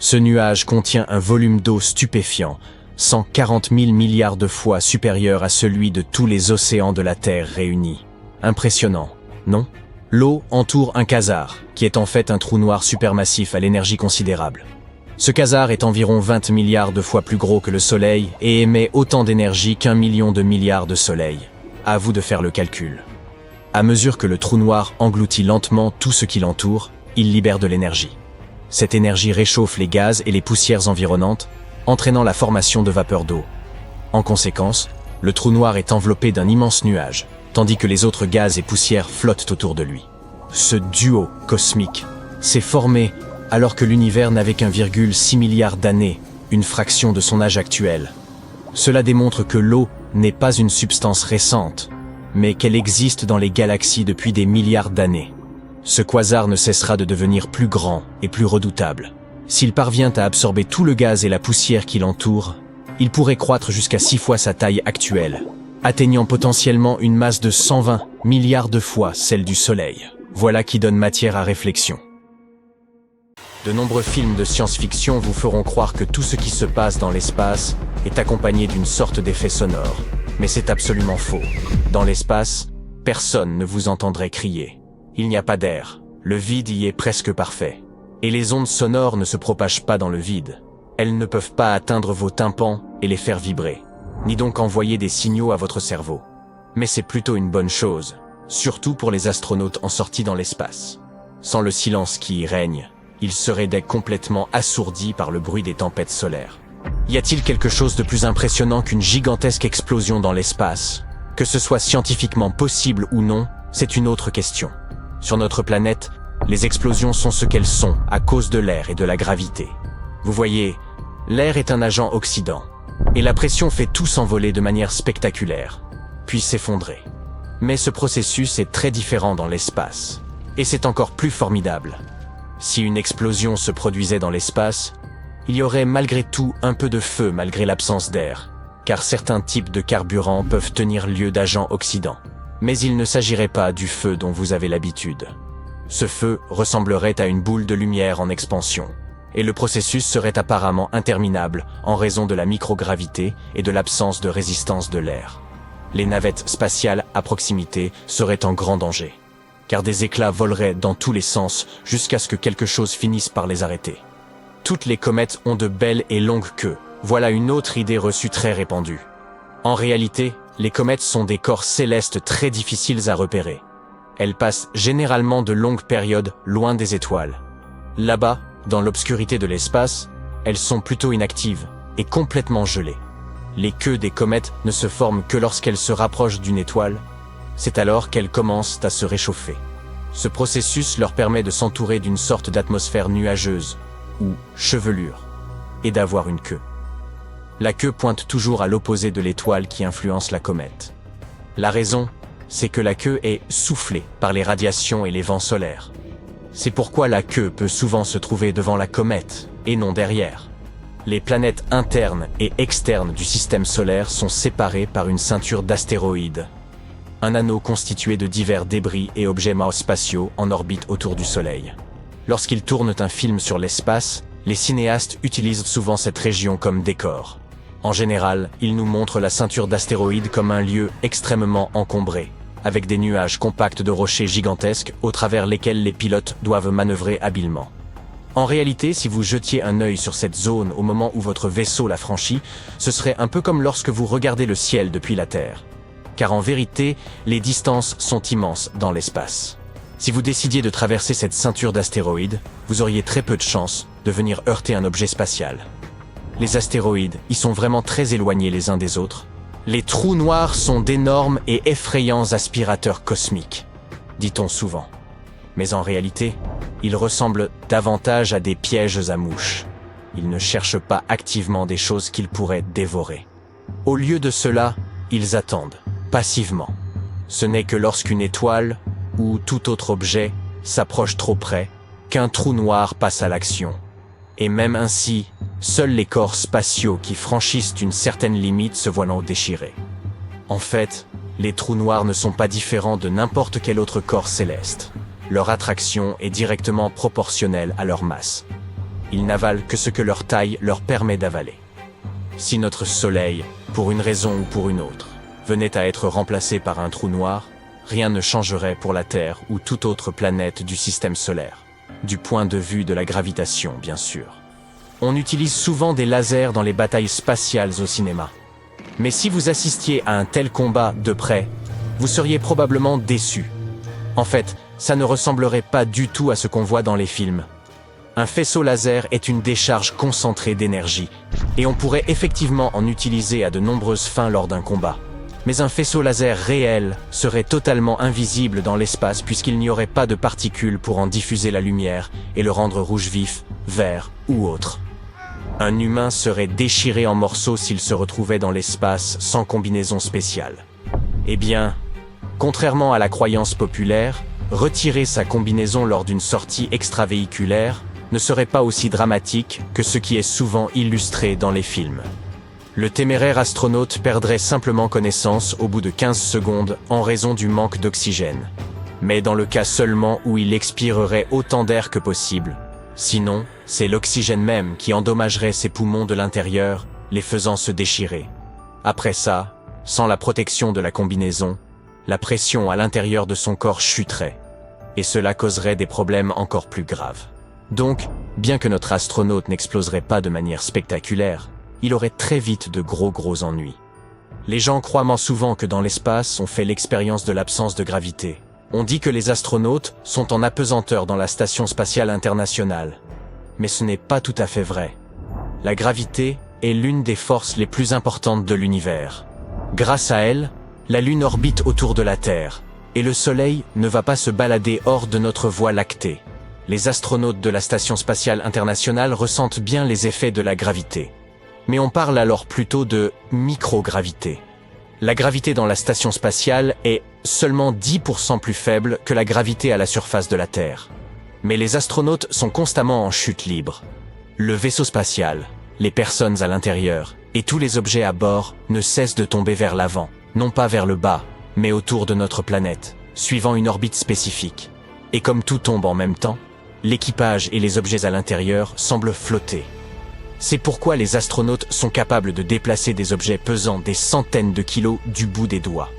Ce nuage contient un volume d'eau stupéfiant, 140 000 milliards de fois supérieur à celui de tous les océans de la Terre réunis. Impressionnant, non? L'eau entoure un quasar, qui est en fait un trou noir supermassif à l'énergie considérable. Ce quasar est environ 20 milliards de fois plus gros que le Soleil et émet autant d'énergie qu'1 million de milliards de soleils. À vous de faire le calcul. À mesure que le trou noir engloutit lentement tout ce qui l'entoure, il libère de l'énergie. Cette énergie réchauffe les gaz et les poussières environnantes, entraînant la formation de vapeur d'eau. En conséquence, le trou noir est enveloppé d'un immense nuage, tandis que les autres gaz et poussières flottent autour de lui. Ce duo cosmique s'est formé alors que l'univers n'avait qu'1,6 milliard d'années, une fraction de son âge actuel. Cela démontre que l'eau n'est pas une substance récente, mais qu'elle existe dans les galaxies depuis des milliards d'années. Ce quasar ne cessera de devenir plus grand et plus redoutable. S'il parvient à absorber tout le gaz et la poussière qui l'entoure, il pourrait croître jusqu'à 6 fois sa taille actuelle, atteignant potentiellement une masse de 120 milliards de fois celle du Soleil. Voilà qui donne matière à réflexion. De nombreux films de science-fiction vous feront croire que tout ce qui se passe dans l'espace est accompagné d'une sorte d'effet sonore. Mais c'est absolument faux. Dans l'espace, personne ne vous entendrait crier. Il n'y a pas d'air. Le vide y est presque parfait. Et les ondes sonores ne se propagent pas dans le vide. Elles ne peuvent pas atteindre vos tympans et les faire vibrer, ni donc envoyer des signaux à votre cerveau. Mais c'est plutôt une bonne chose, surtout pour les astronautes en sortie dans l'espace. Sans le silence qui y règne, ils seraient complètement assourdis par le bruit des tempêtes solaires. Y a-t-il quelque chose de plus impressionnant qu'une gigantesque explosion dans l'espace? Que ce soit scientifiquement possible ou non, c'est une autre question. Sur notre planète, les explosions sont ce qu'elles sont à cause de l'air et de la gravité. Vous voyez, l'air est un agent oxydant, et la pression fait tout s'envoler de manière spectaculaire, puis s'effondrer. Mais ce processus est très différent dans l'espace, et c'est encore plus formidable. Si une explosion se produisait dans l'espace, il y aurait malgré tout un peu de feu malgré l'absence d'air, car certains types de carburants peuvent tenir lieu d'agents oxydants. Mais il ne s'agirait pas du feu dont vous avez l'habitude. Ce feu ressemblerait à une boule de lumière en expansion. Et le processus serait apparemment interminable en raison de la microgravité et de l'absence de résistance de l'air. Les navettes spatiales à proximité seraient en grand danger, car des éclats voleraient dans tous les sens jusqu'à ce que quelque chose finisse par les arrêter. Toutes les comètes ont de belles et longues queues. Voilà une autre idée reçue très répandue. En réalité, les comètes sont des corps célestes très difficiles à repérer. Elles passent généralement de longues périodes loin des étoiles. Là-bas, dans l'obscurité de l'espace, elles sont plutôt inactives et complètement gelées. Les queues des comètes ne se forment que lorsqu'elles se rapprochent d'une étoile. C'est alors qu'elles commencent à se réchauffer. Ce processus leur permet de s'entourer d'une sorte d'atmosphère nuageuse, ou chevelure, et d'avoir une queue. La queue pointe toujours à l'opposé de l'étoile qui influence la comète. La raison, c'est que la queue est soufflée par les radiations et les vents solaires. C'est pourquoi la queue peut souvent se trouver devant la comète, et non derrière. Les planètes internes et externes du système solaire sont séparées par une ceinture d'astéroïdes, un anneau constitué de divers débris et objets spatiaux en orbite autour du Soleil. Lorsqu'ils tournent un film sur l'espace, les cinéastes utilisent souvent cette région comme décor. En général, ils nous montrent la ceinture d'astéroïdes comme un lieu extrêmement encombré, avec des nuages compacts de rochers gigantesques au travers lesquels les pilotes doivent manœuvrer habilement. En réalité, si vous jetiez un œil sur cette zone au moment où votre vaisseau la franchit, ce serait un peu comme lorsque vous regardez le ciel depuis la Terre. Car en vérité, les distances sont immenses dans l'espace. Si vous décidiez de traverser cette ceinture d'astéroïdes, vous auriez très peu de chances de venir heurter un objet spatial. Les astéroïdes y sont vraiment très éloignés les uns des autres. Les trous noirs sont d'énormes et effrayants aspirateurs cosmiques, dit-on souvent. Mais en réalité, ils ressemblent davantage à des pièges à mouches. Ils ne cherchent pas activement des choses qu'ils pourraient dévorer. Au lieu de cela, ils attendent, passivement. Ce n'est que lorsqu'une étoile, ou tout autre objet, s'approche trop près, qu'un trou noir passe à l'action. Et même ainsi, seuls les corps spatiaux qui franchissent une certaine limite se voient déchirés. En fait, les trous noirs ne sont pas différents de n'importe quel autre corps céleste. Leur attraction est directement proportionnelle à leur masse. Ils n'avalent que ce que leur taille leur permet d'avaler. Si notre Soleil, pour une raison ou pour une autre, venait à être remplacé par un trou noir, rien ne changerait pour la Terre ou toute autre planète du système solaire. Du point de vue de la gravitation, bien sûr. On utilise souvent des lasers dans les batailles spatiales au cinéma. Mais si vous assistiez à un tel combat de près, vous seriez probablement déçu. En fait, ça ne ressemblerait pas du tout à ce qu'on voit dans les films. Un faisceau laser est une décharge concentrée d'énergie, et on pourrait effectivement en utiliser à de nombreuses fins lors d'un combat. Mais un faisceau laser réel serait totalement invisible dans l'espace puisqu'il n'y aurait pas de particules pour en diffuser la lumière et le rendre rouge vif, vert ou autre. Un humain serait déchiré en morceaux s'il se retrouvait dans l'espace sans combinaison spéciale. Eh bien, contrairement à la croyance populaire, retirer sa combinaison lors d'une sortie extravéhiculaire ne serait pas aussi dramatique que ce qui est souvent illustré dans les films. Le téméraire astronaute perdrait simplement connaissance au bout de 15 secondes en raison du manque d'oxygène. Mais dans le cas seulement où il expirerait autant d'air que possible. Sinon, c'est l'oxygène même qui endommagerait ses poumons de l'intérieur, les faisant se déchirer. Après ça, sans la protection de la combinaison, la pression à l'intérieur de son corps chuterait. Et cela causerait des problèmes encore plus graves. Donc, bien que notre astronaute n'exploserait pas de manière spectaculaire, il aurait très vite de gros ennuis. Les gens croient souvent que dans l'espace, on fait l'expérience de l'absence de gravité. On dit que les astronautes sont en apesanteur dans la Station spatiale internationale. Mais ce n'est pas tout à fait vrai. La gravité est l'une des forces les plus importantes de l'univers. Grâce à elle, la Lune orbite autour de la Terre, et le Soleil ne va pas se balader hors de notre Voie lactée. Les astronautes de la Station spatiale internationale ressentent bien les effets de la gravité. Mais on parle alors plutôt de microgravité. La gravité dans la station spatiale est seulement 10% plus faible que la gravité à la surface de la Terre. Mais les astronautes sont constamment en chute libre. Le vaisseau spatial, les personnes à l'intérieur et tous les objets à bord ne cessent de tomber vers l'avant, non pas vers le bas, mais autour de notre planète, suivant une orbite spécifique. Et comme tout tombe en même temps, l'équipage et les objets à l'intérieur semblent flotter. C'est pourquoi les astronautes sont capables de déplacer des objets pesant des centaines de kilos du bout des doigts.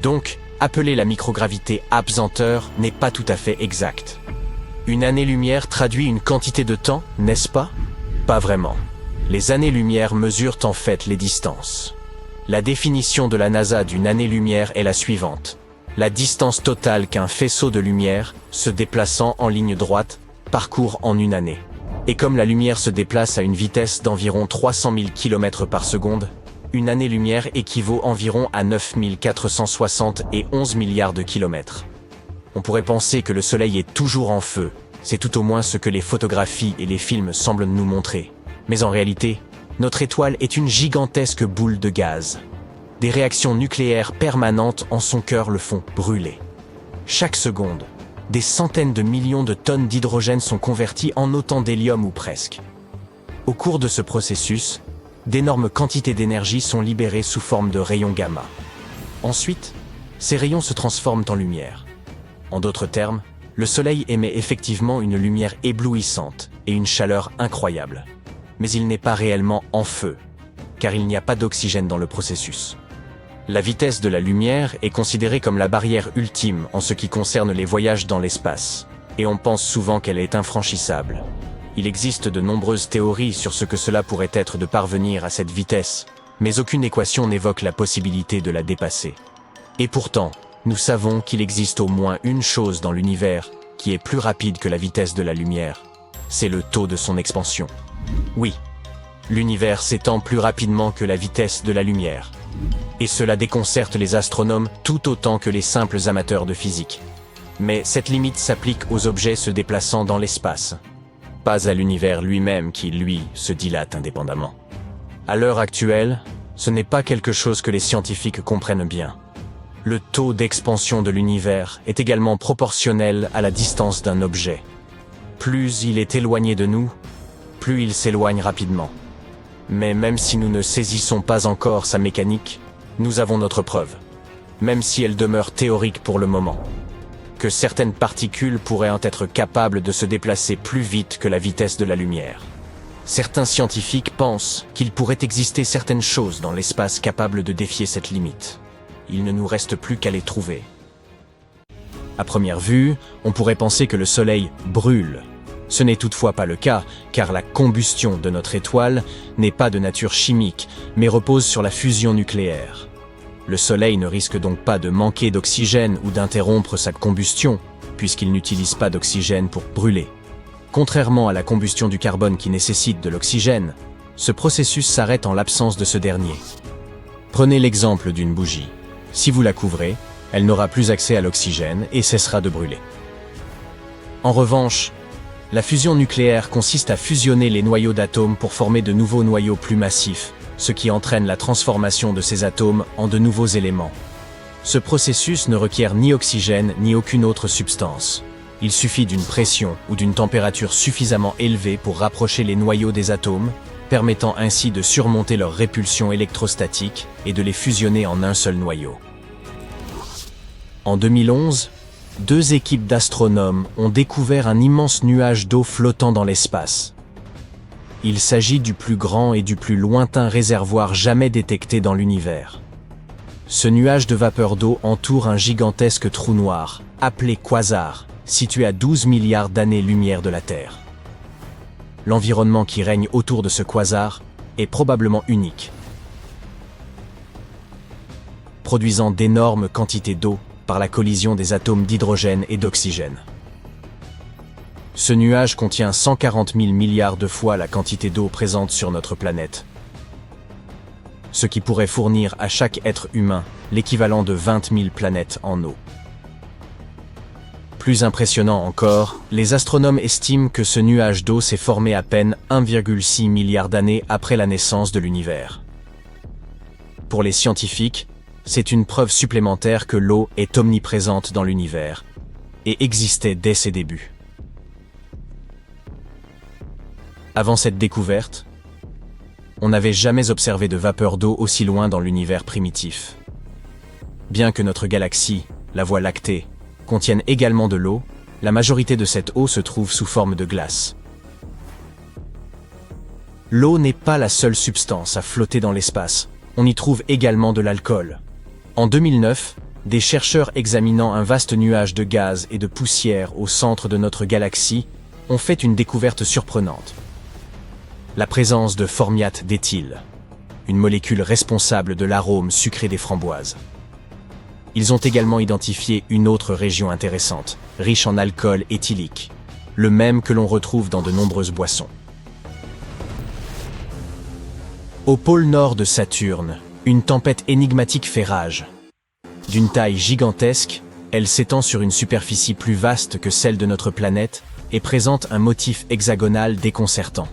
Donc, appeler la microgravité apesanteur n'est pas tout à fait exact. Une année-lumière traduit une quantité de temps, n'est-ce pas? Pas vraiment. Les années-lumière mesurent en fait les distances. La définition de la NASA d'une année-lumière est la suivante. La distance totale qu'un faisceau de lumière, se déplaçant en ligne droite, parcourt en une année. Et comme la lumière se déplace à une vitesse d'environ 300 000 km par seconde, une année-lumière équivaut environ à 9 460 et 11 milliards de kilomètres. On pourrait penser que le Soleil est toujours en feu, c'est tout au moins ce que les photographies et les films semblent nous montrer. Mais en réalité, notre étoile est une gigantesque boule de gaz. Des réactions nucléaires permanentes en son cœur le font brûler. Chaque seconde, des centaines de millions de tonnes d'hydrogène sont converties en autant d'hélium ou presque. Au cours de ce processus, d'énormes quantités d'énergie sont libérées sous forme de rayons gamma. Ensuite, ces rayons se transforment en lumière. En d'autres termes, le Soleil émet effectivement une lumière éblouissante et une chaleur incroyable. Mais il n'est pas réellement en feu, car il n'y a pas d'oxygène dans le processus. La vitesse de la lumière est considérée comme la barrière ultime en ce qui concerne les voyages dans l'espace, et on pense souvent qu'elle est infranchissable. Il existe de nombreuses théories sur ce que cela pourrait être de parvenir à cette vitesse, mais aucune équation n'évoque la possibilité de la dépasser. Et pourtant, nous savons qu'il existe au moins une chose dans l'univers qui est plus rapide que la vitesse de la lumière. C'est le taux de son expansion. Oui, l'univers s'étend plus rapidement que la vitesse de la lumière. Et cela déconcerte les astronomes tout autant que les simples amateurs de physique. Mais cette limite s'applique aux objets se déplaçant dans l'espace, pas à l'univers lui-même qui, lui, se dilate indépendamment. À l'heure actuelle, ce n'est pas quelque chose que les scientifiques comprennent bien. Le taux d'expansion de l'univers est également proportionnel à la distance d'un objet. Plus il est éloigné de nous, plus il s'éloigne rapidement. Mais même si nous ne saisissons pas encore sa mécanique, nous avons notre preuve, même si elle demeure théorique pour le moment, que certaines particules pourraient en être capables de se déplacer plus vite que la vitesse de la lumière. Certains scientifiques pensent qu'il pourrait exister certaines choses dans l'espace capables de défier cette limite. Il ne nous reste plus qu'à les trouver. À première vue, on pourrait penser que le Soleil brûle. Ce n'est toutefois pas le cas, car la combustion de notre étoile n'est pas de nature chimique, mais repose sur la fusion nucléaire. Le Soleil ne risque donc pas de manquer d'oxygène ou d'interrompre sa combustion, puisqu'il n'utilise pas d'oxygène pour brûler. Contrairement à la combustion du carbone qui nécessite de l'oxygène, ce processus s'arrête en l'absence de ce dernier. Prenez l'exemple d'une bougie. Si vous la couvrez, elle n'aura plus accès à l'oxygène et cessera de brûler. En revanche, la fusion nucléaire consiste à fusionner les noyaux d'atomes pour former de nouveaux noyaux plus massifs, ce qui entraîne la transformation de ces atomes en de nouveaux éléments. Ce processus ne requiert ni oxygène ni aucune autre substance. Il suffit d'une pression ou d'une température suffisamment élevée pour rapprocher les noyaux des atomes, permettant ainsi de surmonter leur répulsion électrostatique et de les fusionner en un seul noyau. En 2011, 2 équipes d'astronomes ont découvert un immense nuage d'eau flottant dans l'espace. Il s'agit du plus grand et du plus lointain réservoir jamais détecté dans l'univers. Ce nuage de vapeur d'eau entoure un gigantesque trou noir, appelé quasar, situé à 12 milliards d'années-lumière de la Terre. L'environnement qui règne autour de ce quasar est probablement unique, produisant d'énormes quantités d'eau par la collision des atomes d'hydrogène et d'oxygène. Ce nuage contient 140 000 milliards de fois la quantité d'eau présente sur notre planète, ce qui pourrait fournir à chaque être humain l'équivalent de 20 000 planètes en eau. Plus impressionnant encore, les astronomes estiment que ce nuage d'eau s'est formé à peine 1,6 milliard d'années après la naissance de l'univers. Pour les scientifiques, c'est une preuve supplémentaire que l'eau est omniprésente dans l'univers et existait dès ses débuts. Avant cette découverte, on n'avait jamais observé de vapeur d'eau aussi loin dans l'univers primitif. Bien que notre galaxie, la Voie lactée, contienne également de l'eau, La majorité de cette eau se trouve sous forme de glace. L'eau n'est pas la seule substance à flotter dans l'espace. On y trouve également de l'alcool. En 2009, des chercheurs examinant un vaste nuage de gaz et de poussière au centre de notre galaxie ont fait une découverte surprenante. La présence de formiate d'éthyle, une molécule responsable de l'arôme sucré des framboises. Ils ont également identifié une autre région intéressante, riche en alcool éthylique, le même que l'on retrouve dans de nombreuses boissons. Au pôle nord de Saturne, une tempête énigmatique fait rage. D'une taille gigantesque, elle s'étend sur une superficie plus vaste que celle de notre planète et présente un motif hexagonal déconcertant.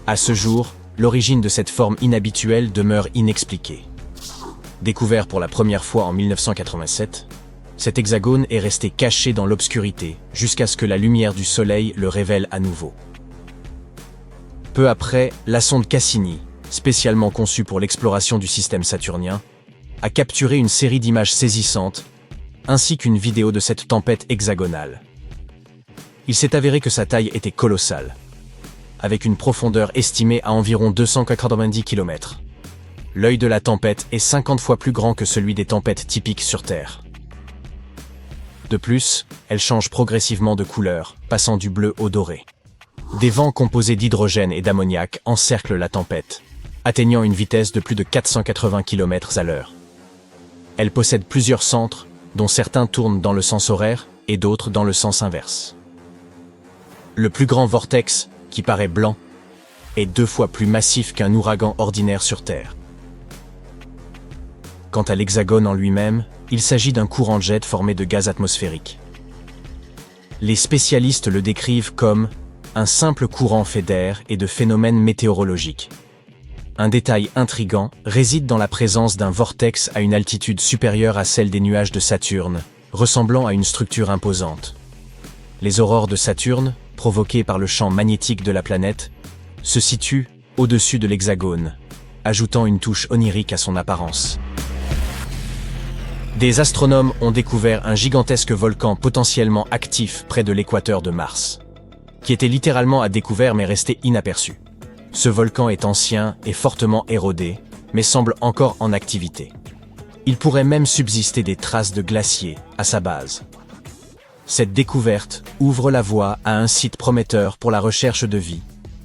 À ce jour, l'origine de cette forme inhabituelle demeure inexpliquée. Découvert pour la première fois en 1987, cet hexagone est resté caché dans l'obscurité jusqu'à ce que la lumière du Soleil le révèle à nouveau. Peu après, la sonde Cassini, spécialement conçue pour l'exploration du système saturnien, a capturé une série d'images saisissantes, ainsi qu'une vidéo de cette tempête hexagonale. Il s'est avéré que sa taille était colossale, avec une profondeur estimée à environ 290 km. L'œil de la tempête est 50 fois plus grand que celui des tempêtes typiques sur Terre. De plus, elle change progressivement de couleur, passant du bleu au doré. Des vents composés d'hydrogène et d'ammoniac encerclent la tempête, atteignant une vitesse de plus de 480 km/h. Elle possède plusieurs centres, dont certains tournent dans le sens horaire et d'autres dans le sens inverse. Le plus grand vortex, qui paraît blanc, est 2 fois plus massif qu'un ouragan ordinaire sur Terre. Quant à l'hexagone en lui-même, il s'agit d'un courant jet formé de gaz atmosphérique. Les spécialistes le décrivent comme un simple courant fait d'air et de phénomènes météorologiques. Un détail intrigant réside dans la présence d'un vortex à une altitude supérieure à celle des nuages de Saturne, ressemblant à une structure imposante. Les aurores de Saturne, provoquées par le champ magnétique de la planète, se situent au-dessus de l'hexagone, ajoutant une touche onirique à son apparence. Des astronomes ont découvert un gigantesque volcan potentiellement actif près de l'équateur de Mars, qui était littéralement à découvert mais resté inaperçu. Ce volcan est ancien et fortement érodé, mais semble encore en activité. Il pourrait même subsister des traces de glaciers à sa base. Cette découverte ouvre la voie à un site prometteur pour la recherche de vie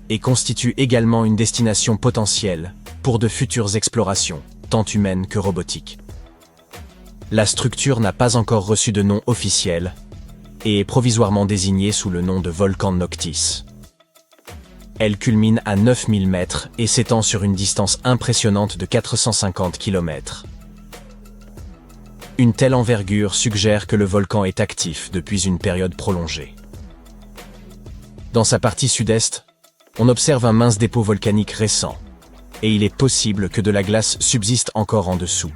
et constitue également une destination potentielle pour de futures explorations, tant humaines que robotiques. La structure n'a pas encore reçu de nom officiel et est provisoirement désignée sous le nom de volcan Noctis. Elle culmine à 9000 mètres et s'étend sur une distance impressionnante de 450 km. Une telle envergure suggère que le volcan est actif depuis une période prolongée. Dans sa partie sud-est, on observe un mince dépôt volcanique récent, et il est possible que de la glace subsiste encore en dessous.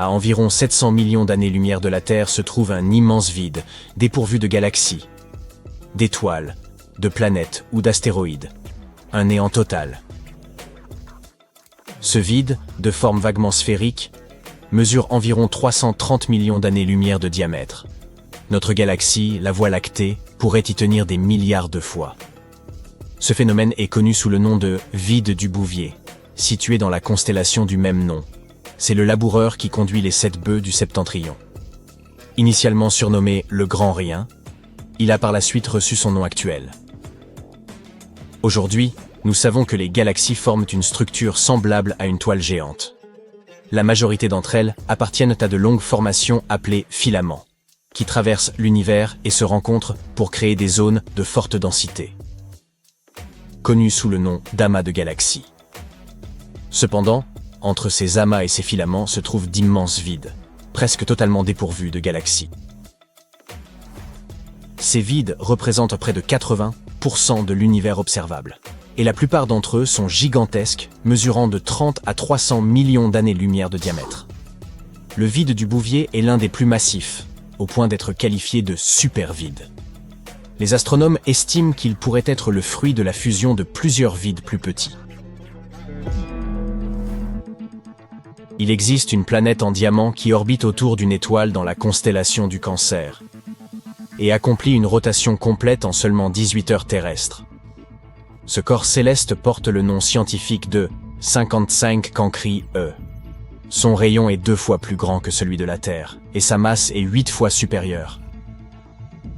À environ 700 millions d'années-lumière de la Terre se trouve un immense vide, dépourvu de galaxies, d'étoiles, de planètes ou d'astéroïdes. Un néant total. Ce vide, de forme vaguement sphérique, mesure environ 330 millions d'années-lumière de diamètre. Notre galaxie, la Voie lactée, pourrait y tenir des milliards de fois. Ce phénomène est connu sous le nom de vide du Bouvier, situé dans la constellation du même nom. C'est le laboureur qui conduit les 7 bœufs du Septentrion. Initialement surnommé le Grand Rien, il a par la suite reçu son nom actuel. Aujourd'hui, nous savons que les galaxies forment une structure semblable à une toile géante. La majorité d'entre elles appartiennent à de longues formations appelées filaments, qui traversent l'univers et se rencontrent pour créer des zones de forte densité, connues sous le nom d'amas de galaxies. Cependant, entre ces amas et ces filaments se trouvent d'immenses vides, presque totalement dépourvus de galaxies. Ces vides représentent près de 80% de l'univers observable, et la plupart d'entre eux sont gigantesques, mesurant de 30 à 300 millions d'années-lumière de diamètre. Le vide du Bouvier est l'un des plus massifs, au point d'être qualifié de super-vide. Les astronomes estiment qu'il pourrait être le fruit de la fusion de plusieurs vides plus petits. Il existe une planète en diamant qui orbite autour d'une étoile dans la constellation du Cancer et accomplit une rotation complète en seulement 18 heures terrestres. Ce corps céleste porte le nom scientifique de 55 Cancri E. Son rayon est 2 fois plus grand que celui de la Terre, et sa masse est 8 fois supérieure.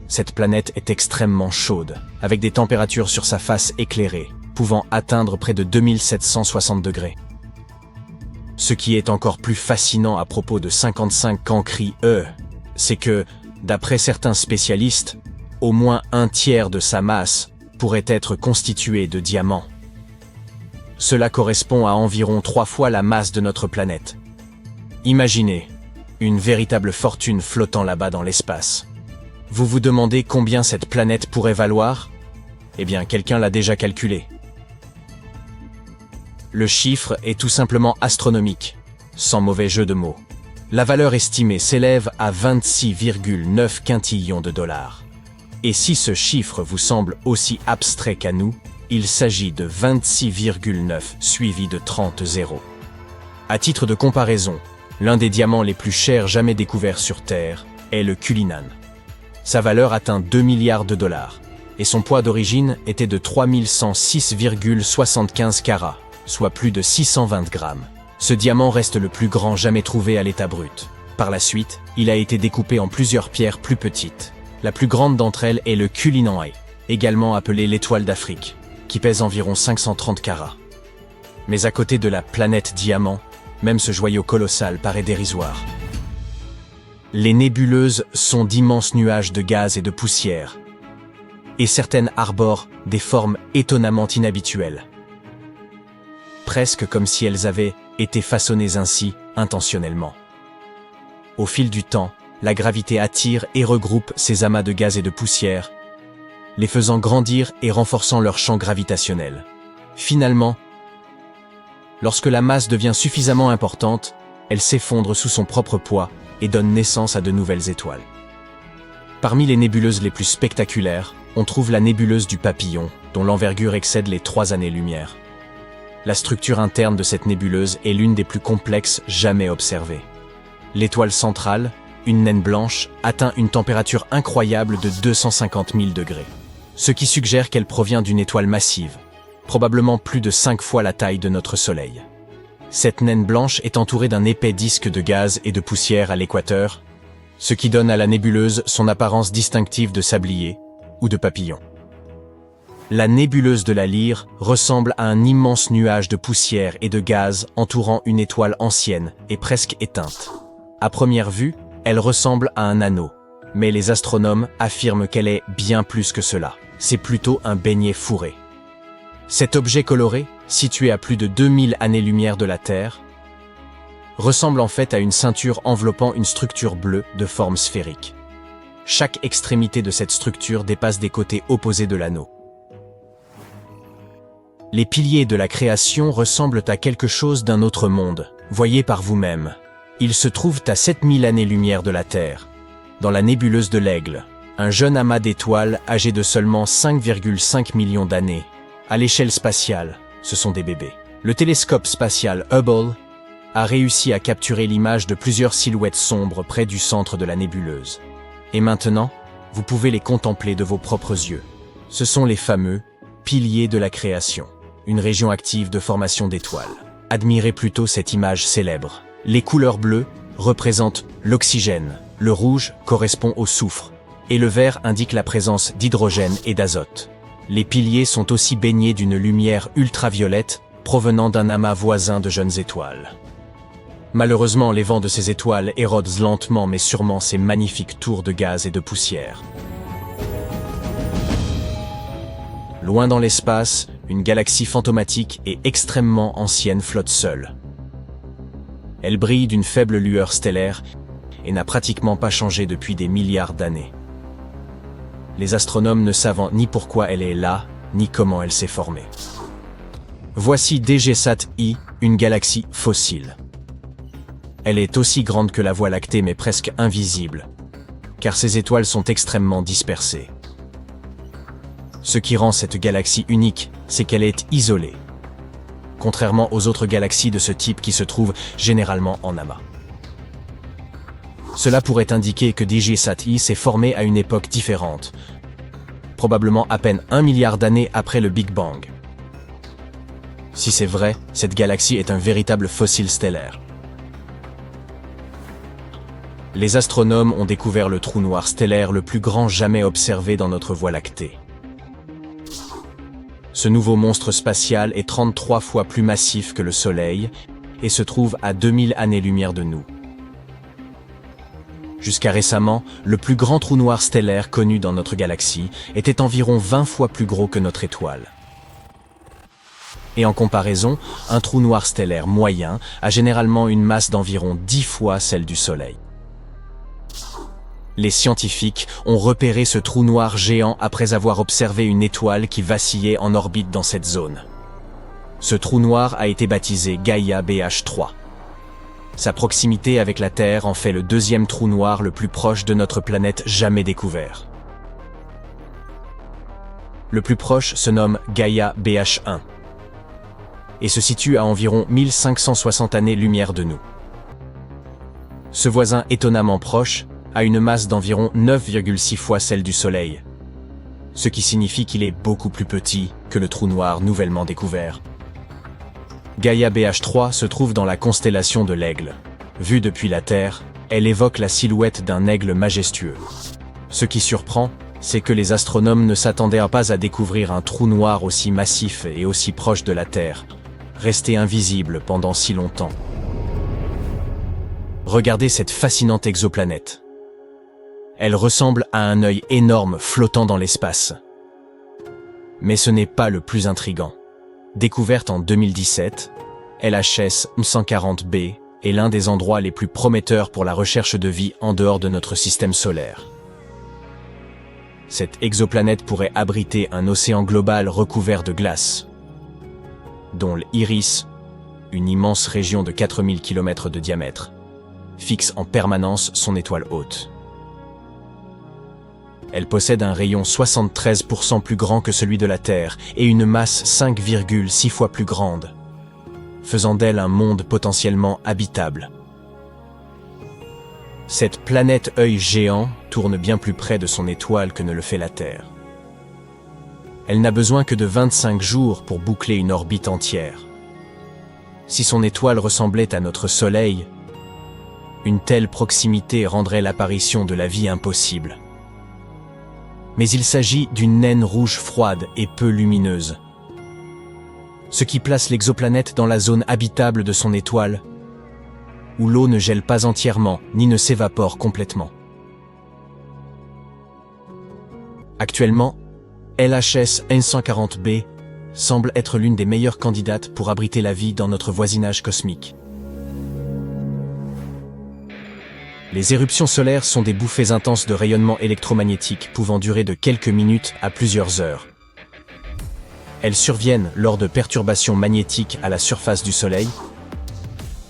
Cette planète est extrêmement chaude, avec des températures sur sa face éclairée, pouvant atteindre près de 2760 degrés. Ce qui est encore plus fascinant à propos de 55 Cancri E, c'est que, d'après certains spécialistes, au moins 1/3 de sa masse pourrait être constitué de diamants. Cela correspond à environ 3 fois la masse de notre planète. Imaginez, une véritable fortune flottant là-bas dans l'espace. Vous vous demandez combien cette planète pourrait valoir? Eh bien, quelqu'un l'a déjà calculé. Le chiffre est tout simplement astronomique, sans mauvais jeu de mots. La valeur estimée s'élève à 26,9 quintillions de dollars. Et si ce chiffre vous semble aussi abstrait qu'à nous, il s'agit de 26,9 suivi de 30 zéros. À titre de comparaison, l'un des diamants les plus chers jamais découverts sur Terre est le Cullinan. Sa valeur atteint 2 milliards de dollars, et son poids d'origine était de 3106,75 carats, soit plus de 620 grammes. Ce diamant reste le plus grand jamais trouvé à l'état brut. Par la suite, il a été découpé en plusieurs pierres plus petites. La plus grande d'entre elles est le Cullinan A, également appelé l'étoile d'Afrique, qui pèse environ 530 carats. Mais à côté de la planète diamant, même ce joyau colossal paraît dérisoire. Les nébuleuses sont d'immenses nuages de gaz et de poussière, et certaines arborent des formes étonnamment inhabituelles. Presque comme si elles avaient été façonnées ainsi intentionnellement. Au fil du temps, la gravité attire et regroupe ces amas de gaz et de poussière, les faisant grandir et renforçant leur champ gravitationnel. Finalement, lorsque la masse devient suffisamment importante, elle s'effondre sous son propre poids et donne naissance à de nouvelles étoiles. Parmi les nébuleuses les plus spectaculaires, on trouve la nébuleuse du Papillon, dont l'envergure excède les 3 années-lumière. La structure interne de cette nébuleuse est l'une des plus complexes jamais observées. L'étoile centrale, une naine blanche, atteint une température incroyable de 250 000 degrés, ce qui suggère qu'elle provient d'une étoile massive, probablement plus de 5 fois la taille de notre Soleil. Cette naine blanche est entourée d'un épais disque de gaz et de poussière à l'équateur, ce qui donne à la nébuleuse son apparence distinctive de sablier ou de papillon. La nébuleuse de la Lyre ressemble à un immense nuage de poussière et de gaz entourant une étoile ancienne et presque éteinte. À première vue, elle ressemble à un anneau, mais les astronomes affirment qu'elle est bien plus que cela. C'est plutôt un beignet fourré. Cet objet coloré, situé à plus de 2000 années-lumière de la Terre, ressemble en fait à une ceinture enveloppant une structure bleue de forme sphérique. Chaque extrémité de cette structure dépasse des côtés opposés de l'anneau. Les piliers de la création ressemblent à quelque chose d'un autre monde. Voyez par vous-même. Ils se trouvent à 7000 années-lumière de la Terre, dans la nébuleuse de l'Aigle, un jeune amas d'étoiles âgé de seulement 5,5 millions d'années. À l'échelle spatiale, ce sont des bébés. Le télescope spatial Hubble a réussi à capturer l'image de plusieurs silhouettes sombres près du centre de la nébuleuse. Et maintenant, vous pouvez les contempler de vos propres yeux. Ce sont les fameux piliers de la création, une région active de formation d'étoiles. Admirez plutôt cette image célèbre. Les couleurs bleues représentent l'oxygène, le rouge correspond au soufre, et le vert indique la présence d'hydrogène et d'azote. Les piliers sont aussi baignés d'une lumière ultraviolette provenant d'un amas voisin de jeunes étoiles. Malheureusement, les vents de ces étoiles érodent lentement mais sûrement ces magnifiques tours de gaz et de poussière. Loin dans l'espace, une galaxie fantomatique et extrêmement ancienne flotte seule. Elle brille d'une faible lueur stellaire et n'a pratiquement pas changé depuis des milliards d'années. Les astronomes ne savent ni pourquoi elle est là, ni comment elle s'est formée. Voici DGSAT I, une galaxie fossile. Elle est aussi grande que la Voie lactée mais presque invisible, car ses étoiles sont extrêmement dispersées. Ce qui rend cette galaxie unique, c'est qu'elle est isolée. contrairement aux autres galaxies de ce type qui se trouvent généralement en amas. Cela pourrait indiquer que DigiSat-E s'est formé à une époque différente, probablement à peine 1 milliard d'années après le Big Bang. Si c'est vrai, cette galaxie est un véritable fossile stellaire. Les astronomes ont découvert le trou noir stellaire le plus grand jamais observé dans notre Voie lactée. Ce nouveau monstre spatial est 33 fois plus massif que le Soleil et se trouve à 2000 années-lumière de nous. Jusqu'à récemment, le plus grand trou noir stellaire connu dans notre galaxie était environ 20 fois plus gros que notre étoile. Et en comparaison, un trou noir stellaire moyen a généralement une masse d'environ 10 fois celle du Soleil. Les scientifiques ont repéré ce trou noir géant après avoir observé une étoile qui vacillait en orbite dans cette zone. Ce trou noir a été baptisé Gaia BH3. Sa proximité avec la Terre en fait le deuxième trou noir le plus proche de notre planète jamais découvert. Le plus proche se nomme Gaia BH1 et se situe à environ 1560 années-lumière de nous. Ce voisin étonnamment proche a une masse d'environ 9,6 fois celle du Soleil, ce qui signifie qu'il est beaucoup plus petit que le trou noir nouvellement découvert. Gaia BH3 se trouve dans la constellation de l'Aigle. Vue depuis la Terre, elle évoque la silhouette d'un aigle majestueux. Ce qui surprend, c'est que les astronomes ne s'attendaient pas à découvrir un trou noir aussi massif et aussi proche de la Terre, resté invisible pendant si longtemps. Regardez cette fascinante exoplanète. Elle ressemble à un œil énorme flottant dans l'espace. Mais ce n'est pas le plus intrigant. Découverte en 2017, LHS M140b est l'un des endroits les plus prometteurs pour la recherche de vie en dehors de notre système solaire. Cette exoplanète pourrait abriter un océan global recouvert de glace, dont l'Iris, une immense région de 4000 km de diamètre, fixe en permanence son étoile hôte. Elle possède un rayon 73% plus grand que celui de la Terre et une masse 5,6 fois plus grande, faisant d'elle un monde potentiellement habitable. Cette planète œil géant tourne bien plus près de son étoile que ne le fait la Terre. Elle n'a besoin que de 25 jours pour boucler une orbite entière. Si son étoile ressemblait à notre Soleil, une telle proximité rendrait l'apparition de la vie impossible. Mais il s'agit d'une naine rouge froide et peu lumineuse, ce qui place l'exoplanète dans la zone habitable de son étoile, où l'eau ne gèle pas entièrement ni ne s'évapore complètement. Actuellement, LHS M140b semble être l'une des meilleures candidates pour abriter la vie dans notre voisinage cosmique. Les éruptions solaires sont des bouffées intenses de rayonnement électromagnétique pouvant durer de quelques minutes à plusieurs heures. Elles surviennent lors de perturbations magnétiques à la surface du Soleil,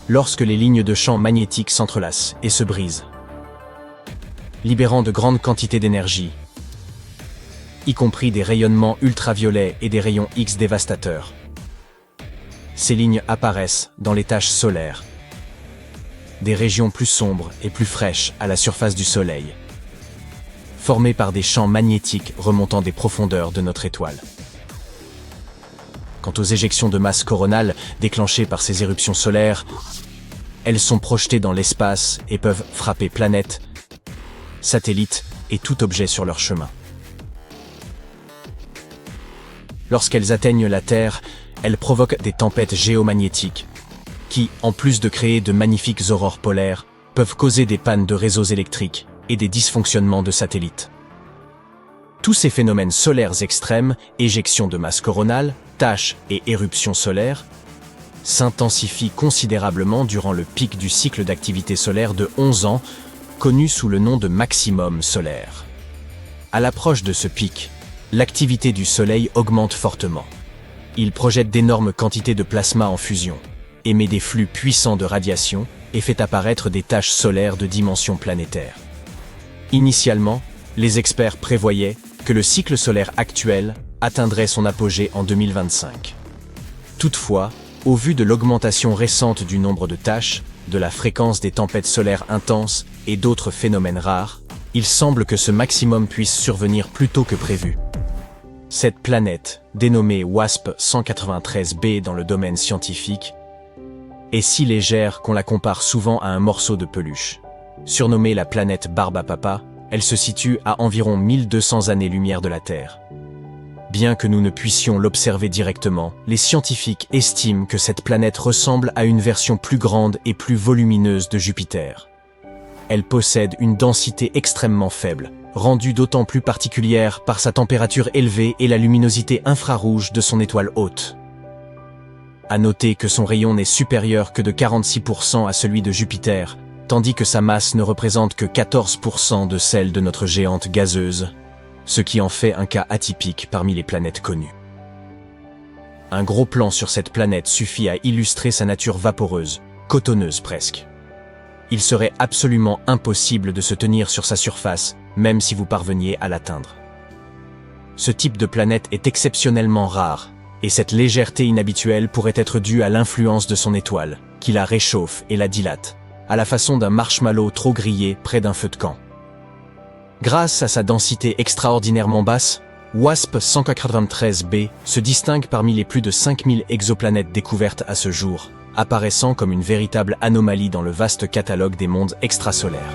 lorsque les lignes de champ magnétique s'entrelacent et se brisent, libérant de grandes quantités d'énergie, y compris des rayonnements ultraviolets et des rayons X dévastateurs. Ces lignes apparaissent dans les taches solaires, des régions plus sombres et plus fraîches à la surface du Soleil, formées par des champs magnétiques remontant des profondeurs de notre étoile. Quant aux éjections de masse coronale déclenchées par ces éruptions solaires, elles sont projetées dans l'espace et peuvent frapper planètes, satellites et tout objet sur leur chemin. Lorsqu'elles atteignent la Terre, elles provoquent des tempêtes géomagnétiques qui, en plus de créer de magnifiques aurores polaires, peuvent causer des pannes de réseaux électriques et des dysfonctionnements de satellites. Tous ces phénomènes solaires extrêmes, éjections de masse coronale, taches et éruptions solaires, s'intensifient considérablement durant le pic du cycle d'activité solaire de 11 ans, connu sous le nom de maximum solaire. À l'approche de ce pic, l'activité du Soleil augmente fortement. Il projette d'énormes quantités de plasma en fusion, émet des flux puissants de radiation et fait apparaître des taches solaires de dimension planétaire. Initialement, les experts prévoyaient que le cycle solaire actuel atteindrait son apogée en 2025. Toutefois, Au vu de l'augmentation récente du nombre de taches, de la fréquence des tempêtes solaires intenses et d'autres phénomènes rares, il semble que ce maximum puisse survenir plus tôt que prévu. Cette planète, dénommée WASP-193b dans le domaine scientifique, est si légère qu'on la compare souvent à un morceau de peluche. Surnommée la planète Barbe à Papa, elle se situe à environ 1200 années-lumière de la Terre. Bien que nous ne puissions l'observer directement, les scientifiques estiment que cette planète ressemble à une version plus grande et plus volumineuse de Jupiter. Elle possède une densité extrêmement faible, rendue d'autant plus particulière par sa température élevée et la luminosité infrarouge de son étoile hôte. À noter que son rayon n'est supérieur que de 46% à celui de Jupiter, tandis que sa masse ne représente que 14% de celle de notre géante gazeuse, ce qui en fait un cas atypique parmi les planètes connues. Un gros plan sur cette planète suffit à illustrer sa nature vaporeuse, cotonneuse presque. Il serait absolument impossible de se tenir sur sa surface, même si vous parveniez à l'atteindre. Ce type de planète est exceptionnellement rare, et cette légèreté inhabituelle pourrait être due à l'influence de son étoile, qui la réchauffe et la dilate, à la façon d'un marshmallow trop grillé près d'un feu de camp. Grâce à sa densité extraordinairement basse, WASP-193b se distingue parmi les plus de 5000 exoplanètes découvertes à ce jour, apparaissant comme une véritable anomalie dans le vaste catalogue des mondes extrasolaires.